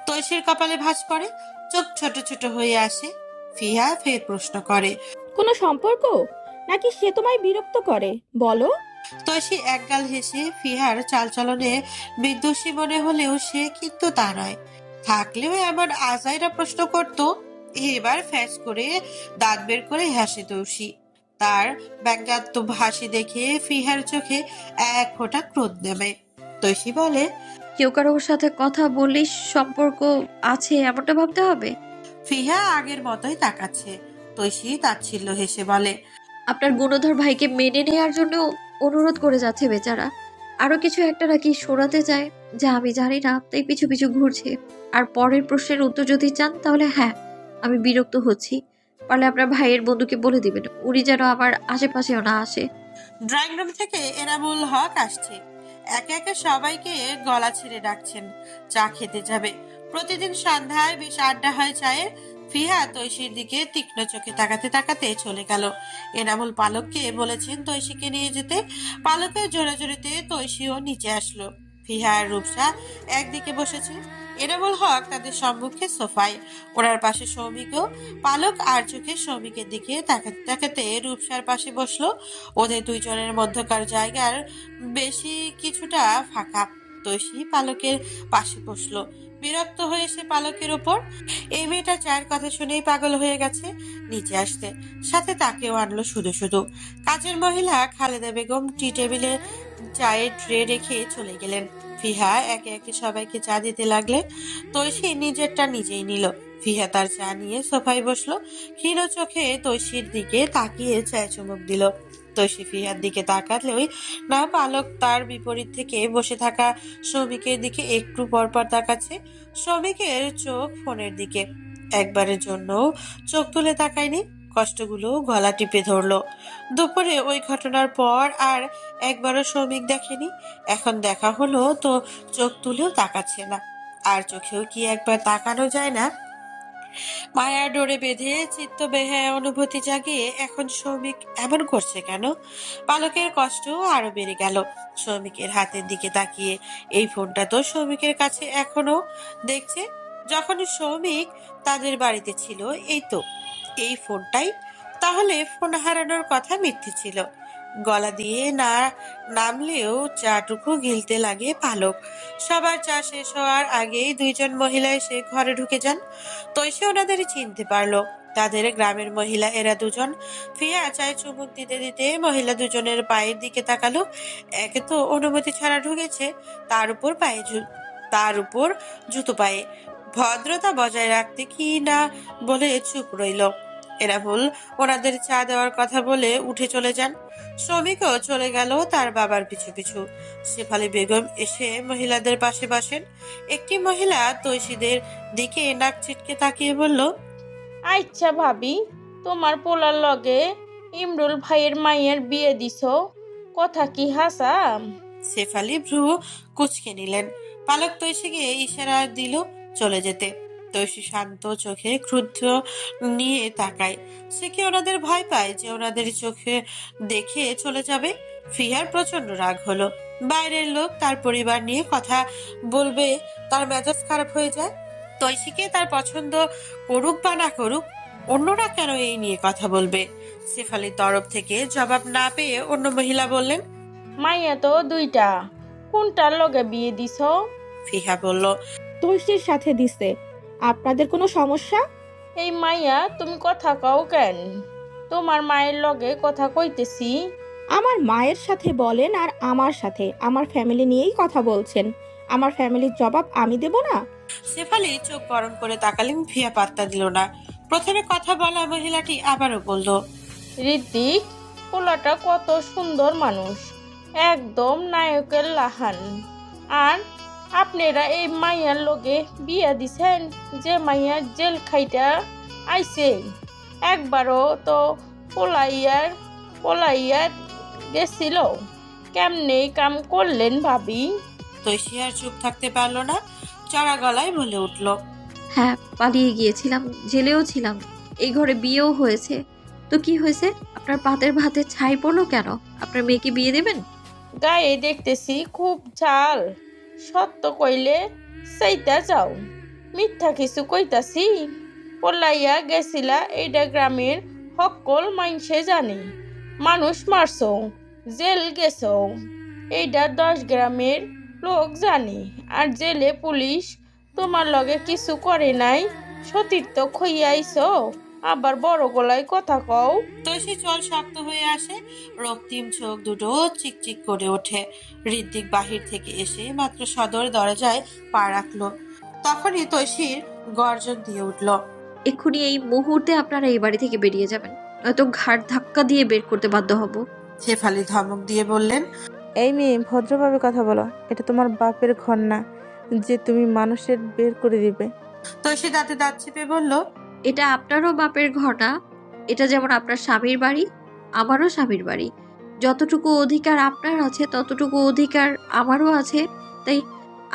তৈশীর কপালে ভাঁজ পড়ে, চোখ ছোট ছোট হয়ে আসে। ফিহা ফের প্রশ্ন করে, কোনো সম্পর্ক নাকি সে তোমায় বিরক্ত করে? বলো। তৈশী একগাল হেসে ফিহার চালচলনে বিদ্বেষী মনে হলেও সে কিন্তু তা নয়। থাকলেও এমন আজাইরা প্রশ্ন করত। এবার ফ্যাস করে দাঁত বের করে হাসে তৈশী। তার ব্যঙ্গাত্মক হাসি দেখে ফিহার চোখে এক ফোঁটা ক্রোধ নামে। তৈশী বলে, কেউ কারোর সাথে কথা বললেই সম্পর্ক আছে এমনটা ভাবতে হবে? ফিহা আগের মতোই তাকাচ্ছে। তৈশী তাচ্ছিল্য হেসে বলে, আপনার গুণধর ভাইকে মেনে নেয়ার জন্য অনুরোধ করে যাচ্ছে বেচারা। আরো কিছু একটা নাকি শোনাতে চায় যা আমি জানি না, তাই পিছু পিছু ঘুরছে। আর পরের প্রশ্নের উত্তর যদি চান তাহলে হ্যাঁ, আমি বিরক্ত হচ্ছি। পারলে আপনার ভাইয়ের বন্ধুকে বলে দিবেন উনি যেন আমার আশেপাশেও না আসে। ড্রয়িং রুম থেকে এনামুল হক আসছে। একে একে সবাইকে গলা ছেড়ে ডাকছেন, চা খেতে যাবে। প্রতিদিন সন্ধ্যায় বেশ আড্ডা হয় চায়ের। ফিহা তৈশীর দিকে তীক্ষ্ণ চোখে তাকাতে তাকাতে চলে গেল। এনামুল পালককে বলেছেন তৈশীকে নিয়ে যেতে। পালকের জোরাজোরিতে তৈশীও নিচে আসলো। ফিহা আর রূপসা একদিকে বসেছে, এনামুল হক তাদের সম্মুখে সোফায়, ওনার পাশে সৌমিকও। পালক আর চোখে সৌমিকের দিকে তাকাতে তাকাতে রূপসার পাশে বসলো। ওদের দুইজনের মধ্যকার জায়গার বেশি কিছুটা ফাঁকা। তৈশী পালকের পাশে বসলো। বিরক্ত হয়ে সে পালকের ওপর। এই মেয়েটা চায়ের কথা শুনেই পাগল হয়ে গেছে নিচে আসতে। সাথে তাকেও আনলো শুধু শুধু। কাজের মহিলা খালেদা বেগম টি টেবিলে চায়ের ট্রে রেখে চলে গেলেন। ফিহা একে একে সবাইকে চা দিতে লাগলে। তৈশী নিজেরটা নিজেই নিল। ফিহা তার চা নিয়ে সোফায় বসলো। ক্ষীণ চোখে তৈশীর দিকে তাকিয়ে চায় চুমুক দিল। তৈশী ফিহার দিকে তাকালেই না, পালক তার বিপরীত থেকে বসে থাকা শ্রমিকের দিকে একটু পরপর তাকাচ্ছে। শ্রমিকের চোখ ফোনের দিকে, একবারের জন্য চোখ তুলে তাকায়নি। কষ্টগুলো গলা টিপে ধরলো। দুপুরে ওই ঘটনার পর আর একবারও শ্রমিক দেখেনি। এখন দেখা হলো তো চোখ তুলেও তাকাচ্ছে না। আর চোখেও কি একবার তাকানো যায় না? মায়ার ডোরে বেঁধে চিত্ত বেহায়া অনুভূতি জাগিয়ে এখন শ্রমিক এমন করছে কেন? পালকের কষ্ট আরো বেড়ে গেল। শ্রমিকের হাতের দিকে তাকিয়ে, এই ফোনটা তো শ্রমিকের কাছে এখনো। দেখছে যখন শ্রমিক তাদের বাড়িতে ছিল, এই তো এই ফোনটাই। তাহলে ফোন হারানোর কথা মিথ্যে ছিল। গলা দিয়ে না নামলেও চাটুকু গিলতে লাগে পালক। সবার চা শেষ হওয়ার আগেই দুইজন মহিলা এসে ঘরে ঢুকে যান। তৈশী ওনাদের চিনতে পারলো। তাদের গ্রামের মহিলা এরা দুজন। ফিয়া চায়ে চুমুক দিতে দিতে মহিলা দুজনের পায়ের দিকে তাকালো। একে তো অনুমতি ছাড়া ঢুকেছে, তার উপর জুতো পায়ে। ভদ্রতা বজায় রাখতে কি না বলে চুপ রইল। এনামুল ওনাদের চা দেওয়ার কথা বলে উঠে চলে যান। শ্রমিকও চলে গেল তার বাবার পিছু পিছু। শেফালি বেগম এসে মহিলাদের পাশে বসেন। একটি মহিলা তৈশীদের দিকে নাক ছিটকে তাকিয়ে বলল, আচ্ছা ভাবি, তোমার পোলার লগে ইমরুল ভাইয়ের মাইয়ের বিয়ে দিছ, কথা কি হাসা? শেফালি ভ্রু কুচকে নিলেন। পালক তৈশীকে ইশারা দিল চলে যেতে। তৈশী শান্ত চোখে ক্রুদ্ধ নিয়ে তাকায়। সে কি ওনাদের ভয় পায় যে ওনাদের চোখে দেখে চলে যাবে? ফিহার প্রচন্ড রাগ হলো। বাইরের লোক তার পরিবার নিয়ে কথা বলবে তার মেজাজ খারাপ হয়ে যায়। তৈশীকে তার পছন্দ করুক বা না করুক, অন্যরা কেন এই নিয়ে কথা বলবে? শেফালির তরফ থেকে জবাব না পেয়ে অন্য মহিলা বললেন, মাইয়া তো দুইটা, কোনটার লগে বিয়ে দিছ? ফিহা বলল, তৈশীর সাথে দিছে। আপনাদের কোনো সমস্যা? এই মাইয়া তুমি কথা কও কেন? তোমার মায়ের লগে কথা কইতেছি। আমার মায়ের সাথে বলেন আর আমার সাথে আমার ফ্যামিলি নিয়েই কথা বলছেন। আমার ফ্যামিলির জবাব আমি দেব না? শেফালি চোখ গরম করে তাকালেন, ভিয়া পাত্তা দিল না। প্রথমে কথা বলা মহিলাটি আবারও বলল, ঋত্বিক, পোলাটা কত সুন্দর মানুষ, একদম নায়কের লাহান। আর আপনারা এই মাইয়ার লগে বিয়া দিছেন, যে মাইয়ার জেল খাইটা আইছে। একবারও তো পোলাইয়ার গেছিল। কেমনে কাম করলেন ভাবি? তৈশি আর চুপ থাকতে পারল না, চড়া গলায় বলে উঠল, হ্যাঁ, পালিয়ে গিয়েছিলাম, জেলেও ছিলাম, এই ঘরে বিয়েও হয়েছে। তো কি হয়েছে? আপনার পাতের ভাতে ছাই পড়লো কেন? আপনার মেয়েকে বিয়ে দেবেন? গায়ে দেখতেছি খুব ঝাল, সত্য কইলে সেইটা যাও, মিথ্যা কিছু কইতাছি। পলাইয়া গেছিলা এইটা গ্রামের সকল মাইনসে জানে। মানুষ মারছো, জেল গেছো, এইটা 10 গ্রামের লোক জানে। আর জেলে পুলিশ তোমার লগে কিছু করে নাই, সতীর্থ খইয়াইছো, আবার বড় গলায় কথা কও। তৈশি চল শক্ত হয়ে আসে, রক্তিম চোখ দুটো চিকচিক করে ওঠে। ঋত্বিক বাহির থেকে এসে মাত্র সদর দরজায় পা রাখলো, তখনই তৈশির গর্জন দিয়ে উঠল, এক্ষুনি এই মুহূর্তে আপনারা এই বাড়ি থেকে বেরিয়ে যাবেন, নয়তো ঘাট ধাক্কা দিয়ে বের করতে বাধ্য হব। শেফালি ধমক দিয়ে বললেন, এই মেয়ে, ভদ্রভাবে কথা বলো। এটা তোমার বাপের ঘর না যে তুমি মানুষের বের করে দিবে। তৈশি দাঁতে দাঁত চেপে বলল, এটা আপনারও বাপের ঘর না। এটা যেমন আপনার স্বামীর বাড়ি, আমারও স্বামীর বাড়ি। যতটুকু অধিকার আপনার আছে ততটুকু অধিকার আমারও আছে। তাই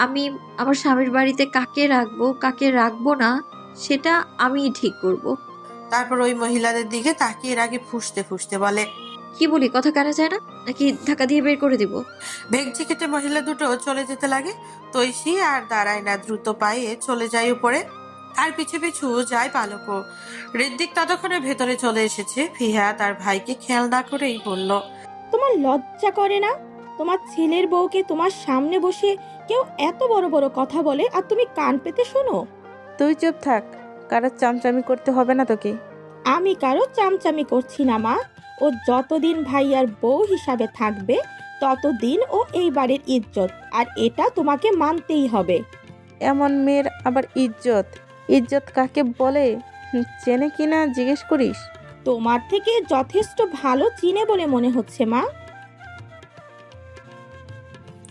আমি আমার স্বামীর বাড়িতে কাকে রাখবো না সেটা আমিই ঠিক করব। তারপর ওই মহিলাদের দিকে তাকিয়ে আগে ফুঁসতে ফুঁসতে বলে, কি বলি, কথা কানা যায় না নাকি ধাক্কা দিয়ে বের করে দিব? ভেঙচি কেটে মহিলা দুটো চলে যেতে লাগে। তৈশি আর দাঁড়ায় না, দ্রুত পায়ে চলে যায় উপরে, আর পিছু পিছু যায় পালকও। ঋত্বিক ততক্ষণে ভেতরে চলে এসেছে। ফিহা তার ভাইকে খেয়াল না করেই বলল, তোমার লজ্জা করে না? তোমার ছেলের বউকে তোমার সামনে বসে কেউ এত বড় বড় কথা বলে আর তুমি কান পেতে শোনো? তুই চুপ থাক, কারো চামচামি করতে হবে না তোকে। আমি কারো চামচামি করছি না মা। ও যতদিন ভাইয়ার বউ হিসাবে থাকবে ততদিন ও এই বাড়ির ইজ্জত, আর এটা তোমাকে মানতেই হবে। এমন মেয়ের আবার ইজ্জত? ইজ্জত কাকে বলে চেনে কিনা জিজ্ঞেস করিস? তোমার থেকে যথেষ্ট ভালো চিনে বলে মনে হচ্ছে মা।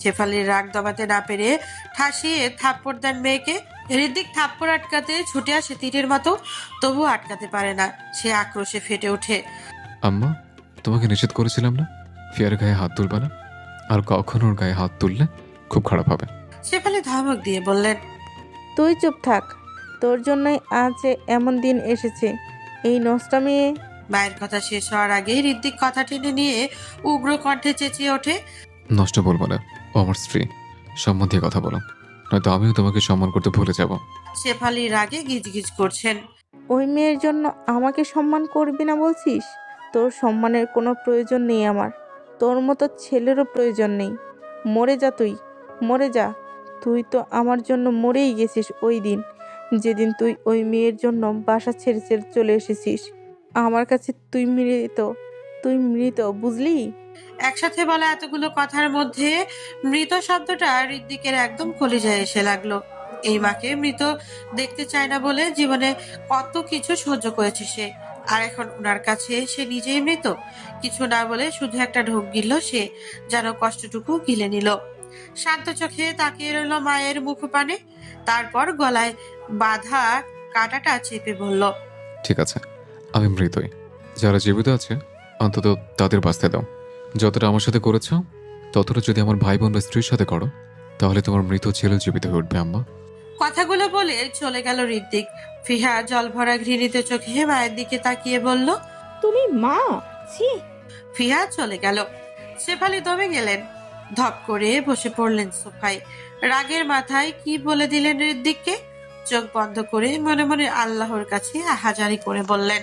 শেফালির রাগ দমাতে না পেরে ঠাসিয়ে থাপ্পড় দেন মেয়েকে। ঋত্বিক থাপ্পড় আটকাতে ছুটে আসে তীরের মতো, তবু আটকাতে পারে না। সে আক্রোশে ফেটে ওঠে, আম্মা, তোমাকে নিষেধ করেছিলাম না ফিয়ার গায়ে হাত তুলবে না, আর কখনো ওর গায়ে হাত তুললে খুব খারাপ হবে। শেফালি ধমক দিয়ে বললেন, তুই চুপ থাক, তোর জন্যই আজ এমন দিন এসেছে। এই নষ্টা মেয়ে। মায়ের কথা শেষ হওয়ার আগেই ঋত্বিক কথা টেনে নিয়ে উগ্র কণ্ঠে চেঁচিয়ে ওঠে, নষ্ট বলবো না, ও আমার স্ত্রী, সম্মান দিয়ে কথা বলো, নয়তো আমিও তোমাকে সম্মান করতে ভুলে যাব। শেফালি রাগে গিজগিজ করছেন, ওই মেয়ের জন্য আমাকে সম্মান করবি না বলছিস? তোর সম্মানের কোনো প্রয়োজন নেই আমার, তোর মতো ছেলেরও প্রয়োজন নেই। মরে যা তুই, মরে যা। তুই তো আমার জন্য মরেই গেছিস ওই দিন, যেদিন তুই ওই মেয়ের জন্য বাসা ছেড়ে ছেড়ে চলে এসেছিস। আমার কাছে তুই মৃত, বুঝলি? একসাথে বলা এতগুলো কথার মধ্যে মৃত শব্দটা ঋত্বিকের একদম কলিজায় এসে লাগলো। এই মাকে মৃত দেখতে চায় না বলে জীবনে কত কিছু সহ্য করেছে সে, আর এখন ওনার কাছে সে নিজেই মৃত। কিছু না বলে শুধু একটা ঢোক গিলল সে, যেন কষ্টটুকু গিলে নিল। শান্ত চোখে তাকিয়ে রইল মায়ের মুখপানে, তারপর গলায় বাঁধা কাঁটাটা চেপে বলল, ঠিক আছে, আমি মৃতই। যারা জীবিত আছে অন্তত তাদের বাঁচতে দাও। যতটা আমার সাথে করেছ ততটা যদি আমার ভাই বোন বা স্ত্রীর সাথে করো, তাহলে তোমার মৃত ছেলে জীবিত হয়ে উঠবে আম্মা। কথাগুলো বলে চলে গেল ঋত্বিক। ফিহা জল ভরা ঘৃণিত চোখে মায়ের দিকে তাকিয়ে বলল, তুমি মা? ছি। ফিহা চলে গেল। শেফালি দমে গেলেন, ধপ করে বসে পড়লেন সোফায়। রাগের মাথায় কি বলে দিলেন ঋত্বিককে। চোখ বন্ধ করে মনে মনে আল্লাহর কাছে হাজারি করে বললেন,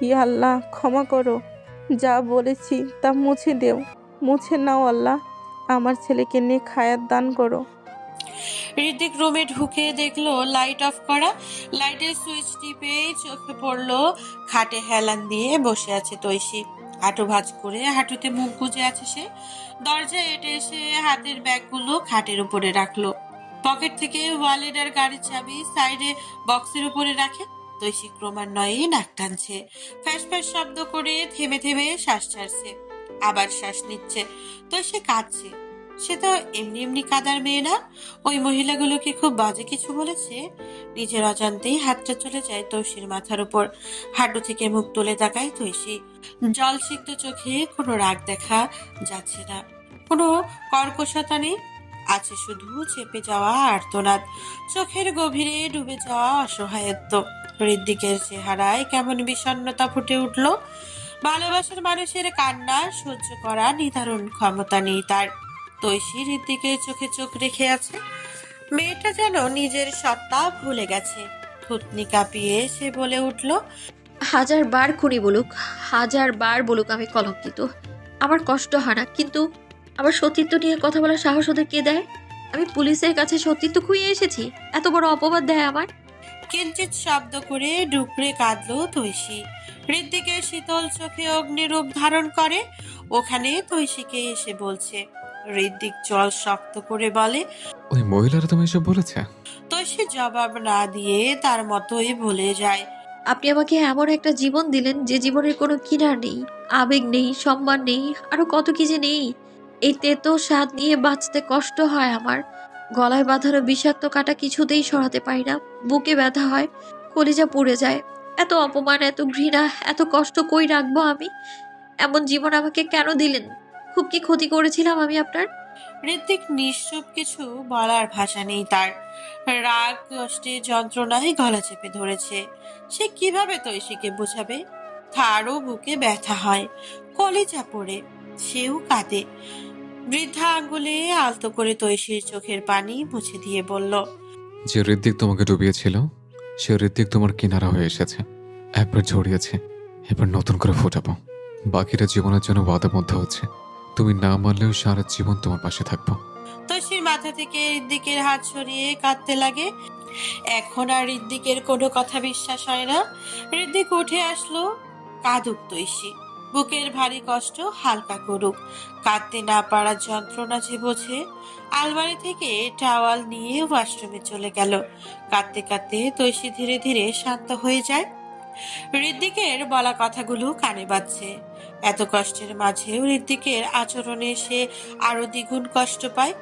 ই আল্লাহ, ক্ষমা করো, যা বলেছি তা মুছে নাও আল্লাহ। আমার ছেলেকে নিয়ে খায়াত দান করো। ঋত্বিক রুমে ঢুকে দেখলো লাইট অফ করা। লাইটের সুইচ টিপে চোখে পড়লো খাটে হেলান দিয়ে বসে আছে তৈশি। হাঁটু ভাঁজ করে হাঁটুতে মুখ গুজে আছে সে। দরজায় এটে এসে হাতের ব্যাগগুলো খাটের উপরে রাখলো। পকেট থেকে ওয়ালেট আর গাড়ির চাবি সাইডে বক্সের উপরে রাখে। তৈশি ক্রমান্বয়ে নাক টানছে, ফ্যাস ফ্যাস শব্দ করে থেমে থেমে শ্বাস ছাড়ছে, আবার শ্বাস নিচ্ছে। তৈশি কাঁদছে। সে তো এমনি এমনি কাদার মেয়ে না। ওই মহিলাগুলোকে খুব বাজে কিছু বলেছে। নিজের অজান্তেই হাতটা চলে যায় তৈশির মাথার উপর। হাঁটু থেকে মুখ তুলে তাকায় তৈশি। জলসিক্ত চোখে কোনো রাগ দেখা যাচ্ছে না, কোনো কর্কশতা নেই, আছে শুধু চেপে যাওয়া আর্তনাদ, চোখের গভীরে ডুবে যাওয়া অসহায়ত্ব। হৃদ্দিকের চেহারায় কেমন বিষণ্ণতা ফুটে উঠল। ভালোবাসার মানুষের কান্না সহ্য করা নির্ধারণ ক্ষমতা নেই তার। তৈশি হৃদ্দিকের চোখে চোখ রেখে আছে। মেয়েটা যেন নিজের সত্তা ভুলে গেছে। থুতনি কাঁপিয়ে সে বলে উঠল, 1000 বার খুনি বলুক, 1000 বার বলুক আমি কলঙ্কিত, আমার কষ্ট হয় না, কিন্তু আমার সতীত্ব নিয়ে কথা বলার সাহস ওদের কে দেয়? আমি পুলিশের কাছে সতীত্ব খুঁয়ে এসেছি, এত বড় অপবাদ দেয় আমার? কিঞ্চিত শব্দ করে ডুকরে কাঁদলো তৈশি। হৃদ্দিকের শীতল চোখে অগ্নিরূপ ধারণ করে। ওখানে তৈশিকে এসে বলছে। হৃদ্দিক জল শক্ত করে বলে। ওই মহিলারা তুমি এসব বলেছে? তৈশি জবাব না দিয়ে তার মতোই ভুলে যায়। আপনি আমাকে এমন একটা জীবন দিলেন যে জীবনের কোনো কিনার নেই, আবেগ নেই, সম্মান নেই, আরো কত কি যে নেই। এই তেতো স্বাদ নিয়ে বাঁচতে কষ্ট হয় আমার। গলায় বাঁধানো বিষাক্ত কাঁটা কিছুতেই সরাতে পারি না, বুকে ব্যথা হয়, কলিজা পুড়ে যায়। এত অপমান, এত ঘৃণা, এত কষ্ট কই রাখবো আমি? এমন জীবন আমাকে কেন দিলেন? খুব কি ক্ষতি করেছিলাম আমি আপনার? হৃদ্দিক নিশ্চুপ, কিছু বলার ভাষা নেই তার। রাগ, কষ্টে, যন্ত্রণায় গলা চেপে ধরেছে। সে কিভাবে তৈশিকে বোঝাবে? তারও বুকে ব্যথা হয়, কলিজা পড়ে, সেও কাঁদে। বৃদ্ধা আঙ্গুলে আলতো করে তৈশির চোখের পানি মুছে দিয়ে বলল, যে ঋত্বিক তোমাকে ডুবিয়েছিল সে ঋত্বিক তোমার কিনারা হয়ে এসেছে। একবার ঝরিয়েছে, এবার নতুন করে ফোটাবো। বাকিটা জীবনের জন্য ওয়াদাবদ্ধ হচ্ছে, তুমি না মানলেও সারা জীবন তোমার পাশে থাকবো। তৈশির মাথা থেকে হৃদ্দিকের হাত সরিয়ে কাঁদতে লাগে। এখন আর হৃদ্দিকের কোনো কথা বিশ্বাস হয় না। হৃদ্দিক উঠে আসলো। কাঁদুক তৈশি, বুকের ভারী কষ্ট হালকা করুক, কাঁদতে না পারার যন্ত্রণা যে বোঝে। আলমারি থেকে টাওয়াল নিয়ে ওয়াশরুমে চলে গেল। কাঁদতে কাঁদতে তৈশি ধীরে ধীরে শান্ত হয়ে যায়। হৃদ্দিকের বলা কথাগুলো কানে বাজছে। এত কষ্টের মাঝেও হৃদ্দিকের আচরণে সে আরো দ্বিগুণ কষ্ট পায়।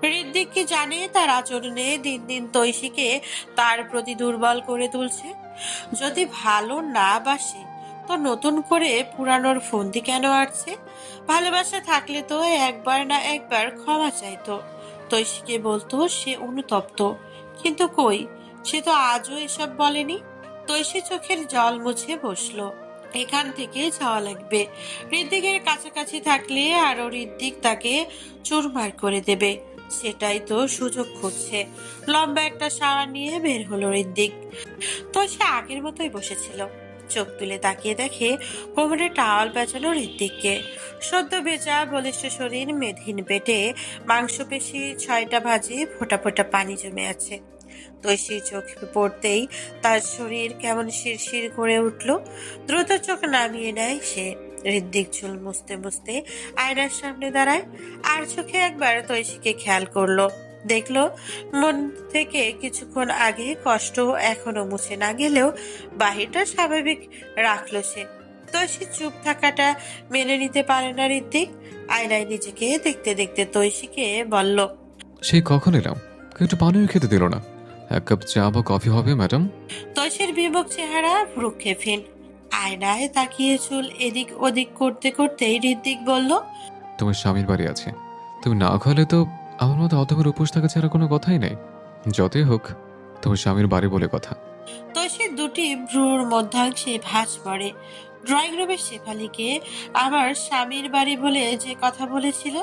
হৃদ্দিক কি জানে তার আচরণে দিন দিন তৈশিকে তার প্রতি দুর্বল করে তুলছে? যদি ভালো না বাসে তো নতুন করে পুরানোর ফন্দি কেন আসছে? ভালোবাসা থাকলে তো একবার না একবার ক্ষমা চাইতো, তৈশিকে বলতো সে অনুতপ্ত। কিন্তু কই, সে তো আজও এসব বলেনি। তৈশি চোখের জল মুছে বসলো। এখান থেকে যাওয়া লাগবে। হৃদ্দিকের কাছাকাছি থাকলে আরো হৃদ্দিক তাকে চুরমার করে দেবে। সেটাই তো সুযোগ খুঁজছে। লম্বা একটা শাওয়ার নিয়ে বের হলো হৃদ্দিক। তো সে আগের মতোই বসেছিল। চোখ তুলে তাকিয়ে দেখে কোমরে টাওয়াল পেঁচানো হৃদ্দিককে। সদ্য ভেজা বলিষ্ঠ শরীর, মেদহীন পেটে মাংসপেশি 6টা ভাঁজে ফোঁটা ফোঁটা পানি জমে আছে। তৈশির চোখ পড়তেই তার শরীর কেমন শিরশির করে উঠল। দ্রুত চোখ নামিয়ে নেয় সে। হৃদ্দিক চুল মুছতে মুছতে আয়নার সামনে দাঁড়ায়। আর চোখে একবার তৈশিকে খেয়াল করলো। দেখলো মন থেকে কিছুক্ষণ আগে কষ্ট এখনো মুছে না গেলেও বাহিরটা স্বাভাবিক রাখলো সে। তৈশি চুপ থাকাটা মেনে নিতে পারে না হৃদ্দিক। আয়নায় নিজেকে দেখতে দেখতে তৈশিকে বলল, সেই কখন এলাম, কেউ একটু পানিও খেতে দিল না। 1 কাপ চা বা কফি হবে ম্যাডাম? তৈশির বিমুখ চেহারা ভ্রুক্ষেপহীন। আয়নায় তাকিয়ে চুল এদিক ওদিক করতে করতেই হৃদ্দিক বলল, তোমার স্বামীর বাড়ি আছে, তুমি না খাওয়ালে তো আমার মতো অধমের উপোস থাকা ছাড়া কোনো কথাই নেই। যতই হোক তোমার স্বামীর বাড়ি বলে কথা। তৈশির দুটি ভ্রুর মধ্যাংশে ভাঁজ পড়ে। ড্রয়িং রুমের শেফালিকে আমার স্বামীর বাড়ি বলে যে কথা বলেছিল,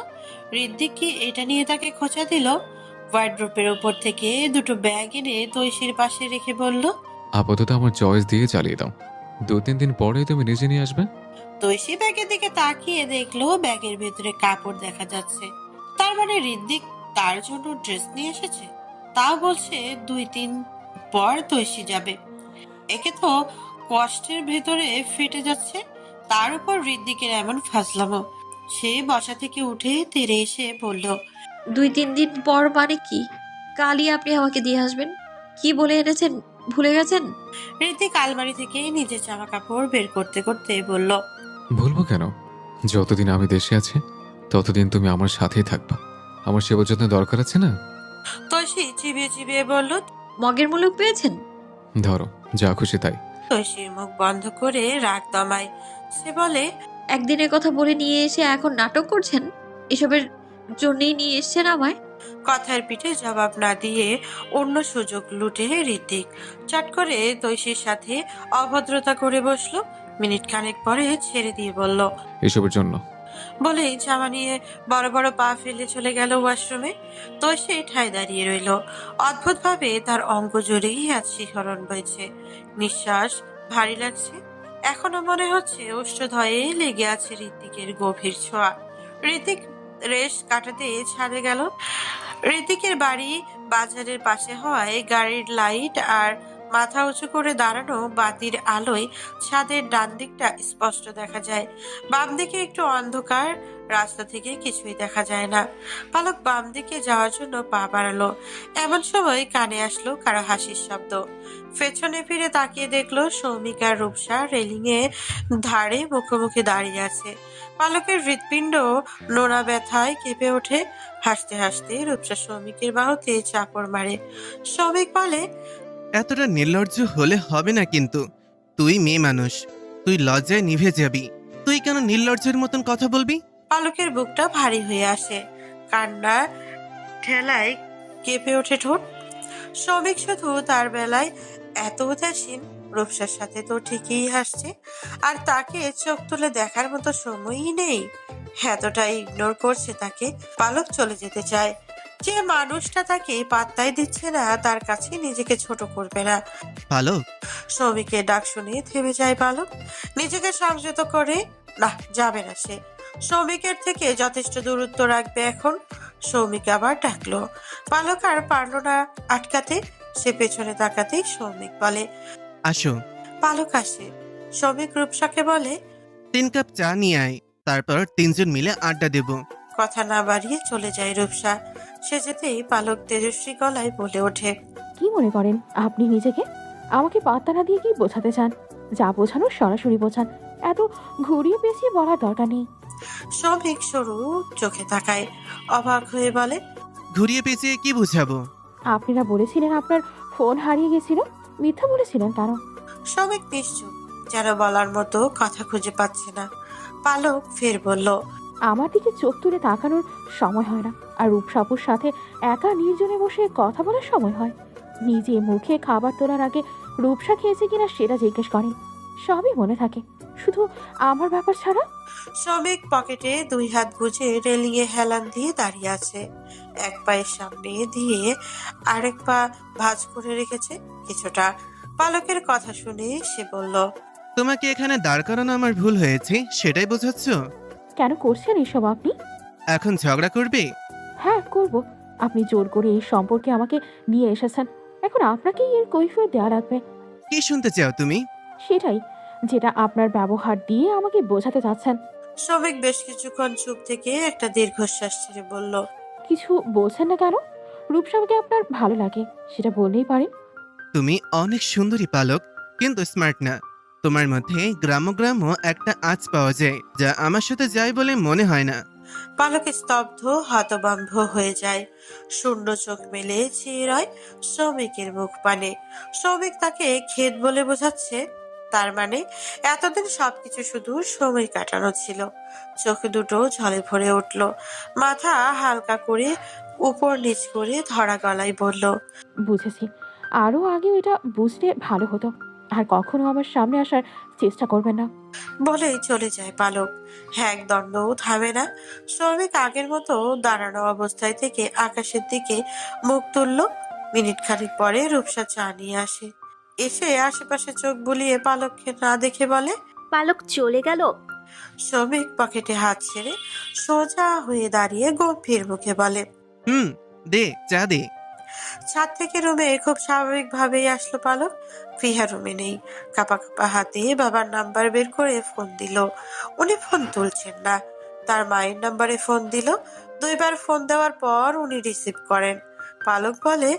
হৃদ্দিক কি এটা নিয়ে তাকে খোঁচা দিল? ওয়ার্ড্রোপের উপর থেকে দুটো ব্যাগ এনে তৈশির পাশে রেখে বলল, আপাতত আমার চয়েস দিয়ে চালিয়ে দাও, 2-3 দিন পরেই তুমি নিজে নিয়ে আসবে। তৈশি ব্যাগের দিকে তাকিয়ে দেখলো ব্যাগের ভেতরে কাপড় দেখা যাচ্ছে। তার মানে হৃদ্দিক তার জন্য ড্রেস নিয়ে এসেছে। তাও বলছে 2-3 পর তৈশি যাবে। একে তো কষ্টের ভেতরে ফেটে যাচ্ছে। তার উপর ঋদ্ধিকের এমন ফাজলামো। সে বসা থেকে উঠে তেড়ে এসে বলল, 2-3 দিন পর মানে কি? কালই আপনি আমাকে দিয়ে আসবেন। কি বলে এনেছেন ভুলে গেছেন? ঋদ্ধিক আলমারি থেকে নিজের জামা কাপড় বের করতে করতে বলল, ভুলবো কেন? যতদিন আমি দেশে আছি ততদিন তুমি আমার সাথেই থাকবা। আমার সেবা যত্ন দরকার আছে না? তৈশী চিবিয়ে চিবিয়ে বলল। মগের মুলুক পেয়েছেন? ধরো, যা খুশি তাই। তৈশীর মুখ বন্ধ করে রাগ দমায়। সে বলে, একদিনের কথা বলে নিয়ে এসে এখন নাটক করছেন? এসবের জন্যই নিয়ে এসছেন আমায়? কথার পিঠে জবাব না দিয়ে অন্য সুযোগ লুটে ঋত্বিক চট করে তৈশীর সাথে অভদ্রতা করে বসলো। মিনিট খানেক পরে ছেড়ে দিয়ে বলল, এসবের জন্য বলেই জামা নিয়ে বড় বড় পা ফেলে চলে গেল ওয়াশরুমে। তৈশী ঠায় দাঁড়িয়ে রইল। অদ্ভুত ভাবে তার অঙ্গ জুড়েই আজ শিহরণ বইছে, নিঃশ্বাস ভারী লাগছে। এখনো মনে হচ্ছে ওষ্ঠধয়ে লেগে আছে ঋত্বিকের গভীর ছোঁয়া। ঋত্বিক রেশ কাটাতে ছাদে গেল। ঋত্বিকের বাড়ি বাজারের পাশে হওয়ায় গাড়ির লাইট আর মাথা উঁচু করে দাঁড়ানো বাতির আলোয় ছাদের ডান দিকটা স্পষ্ট দেখা যায়। বাম দিকে একটু অন্ধকার, রাস্তা থেকে কিছুই দেখা যায় না। পালক বাম দিকে যাওয়ার জন্য পা বাড়ালো। এমন সময় কানে আসলো কারো হাসির শব্দ। পেছনে ফিরে তাকিয়ে দেখলো সৌমিক আর রূপসা রেলিং এ ধারে মুখোমুখি দাঁড়িয়ে আছে। পালকের হৃৎপিণ্ড নোনা ব্যথায় কেঁপে ওঠে। হাসতে হাসতে রূপসা সৌমিকের বাহুতে চাপড় মারে। সৌমিক বলে, এতটা নির্লজ্জ হলে হবে না কিন্তু। তুই মেয়ে মানুষ, তুই লজ্জায় নিভে যাবি। তুই কেন নির্লজ্জের মতন কথা বলবি? পালকের বুকটা ভারী হয়ে আসে, কান্না ঠেলায় কেঁপে ওঠে ঠোঁট। সৌমিক শুধু তার বেলায় এত উদাসীন, রূপসার সাথে তো ঠিকই হাসছে, আর তাকে চোখ তুলে দেখার মতো সময়ই নেই। এতটা ইগনোর করছে তাকে। পালক চলে যেতে চায়। যে মানুষটা তাকে পাত্তাই দিচ্ছে না তার কাছে নিজেকে ছোট করবে না। পালক, সৌমিকের ডাক শুনে থেমে যায় পালক। নিজেকে সংযত করে, না যাবে না সে। সৌমিকের থেকে যথেষ্ট দূরত্ব রাখবে এখন। সৌমিক আবার ডাকলো। পালক আর পারলো না আটকাতে। সে পেছনে তাকাতেই সৌমিক বলে, আসো। পালক আসে। সৌমিক রূপসাকে বলে, 3 কাপ চা নিয়ে আয়, তারপর 3 জন মিলে আড্ডা দেব। কথা না বাড়িয়ে চলে যায় রূপসা। সে যেতেই পালক তেজস্বী গলায় বলে ওঠে, কি মনে করেন আপনি নিজেকে? আমাকে পাত্তা না দিয়ে কি বোঝাতে চান? যা বোঝানোর সরাসরি বোঝান, এত ঘুরিয়ে পেঁচিয়ে বলার দরকার নেই। সৌমিক সরু চোখে তাকায়, অবাক হয়ে বলে, ঘুরিয়ে পেঁচিয়ে কি বুঝাবো? আপনারা বলেছিলেন আপনার ফোন হারিয়ে গেছিল, মিথ্যা বলেছিলেন কেন? সৌমিক নিশ্চুপ, যেন বলার মতো কথা খুঁজে পাচ্ছে না। পালক ফের বলল, আমার দিকে চোখ তুলে তাকানোর সময় হয় না, আর রূপসাপুর সাথে একা নির্জনে বসে কথা বলার সময় হয়। নিজে মুখে খাবার তোলার আগে রূপসা খেয়েছে কিনা সেটা জিজ্ঞেস করেন। সবই মনে থাকে, শুধু আমার ব্যাপার ছাড়া। শ্রমিক পকেটে 2 হাত গুজে রেলিং এ হেলান দিয়ে দাঁড়িয়ে আছে। এক পায়ের সামনে দিয়ে আরেক পা ভাঁজ করে রেখেছে কিছুটা। পালকের কথা শুনে সে বলল, তোমাকে এখানে দাঁড় করানো আমার ভুল হয়েছে, সেটাই বোঝাচ্ছ? কেন করছেন এসব আপনি? এখন ঝগড়া করবে? হ্যাঁ করব। আপনি জোর করে এই সম্পর্কে আমাকে নিয়ে এসেছেন, এখন আপনাকেই এর কৈফিয়ত দেওয়া লাগবে। কি শুনতে চাও তুমি? সেটাই, যেটা আপনার ব্যবহার দিয়ে আমাকে বোঝাতে চাচ্ছেন। শ্রমিক বেশ কিছুক্ষণ চুপ থেকে একটা দীর্ঘশ্বাস ছেড়ে বলল, কিছু বলছেন না কেন? রূপসাকে আপনার ভালো লাগে, সেটা বললেই পারেন। তুমি অনেক সুন্দরী পালক, কিন্তু স্মার্ট না। তোমার মধ্যে গ্রাম্য গ্রাম্য একটা আঁচ পাওয়া যায়, যা আমার সাথে যায় বলে মনে হয় না। পালক স্তব্ধ হতভম্ব হয়ে যায়। শূন্য চোখ মেলে চেয়ে রয় শ্রমিকের মুখ পানে। শ্রমিক তাকে খেদ বলে বোঝাচ্ছে। তার মানে এতদিন সবকিছু শুধু সময় কাটানো ছিল। চোখ দুটো ঝলে ভরে উঠল। মাথা হালকা করে উপর নিচ করে ধরা গলায় বলল, বুঝেছি, আরও আগে এটা বুঝলে ভালো হতো। আর কখনো আমার সামনে আসার চেষ্টা করবেন না। বলেই চলে যায় পালক। এক দণ্ডও থামে না। শ্রমিক আগের মতো দাঁড়ানো অবস্থায় থেকে আকাশের দিকে মুখ তুলল। মিনিট খানিক পরে রূপসা চা নিয়ে আসে। এসে আশেপাশে চোখ বুলিয়ে পালককে না দেখে বলে, পালক চলে গেল? শ্রমিক পকেটে হাত ছেড়ে সোজা হয়ে দাঁড়িয়ে গম্ভীর মুখে বলে, দে চা দে। ছাদ থেকে রুমে খুব স্বাভাবিকভাবেই আসলো পালক। ফিহা রুমে নেই। কাঁপা কাঁপা হাতে বাবার নাম্বার বের করে ফোন দিল। উনি ফোন তুলছেন না। তার মায়ের নাম্বারে ফোন দিল। 2 বার ফোন দেওয়ার পর উনি রিসিভ করেন। পালক বলে,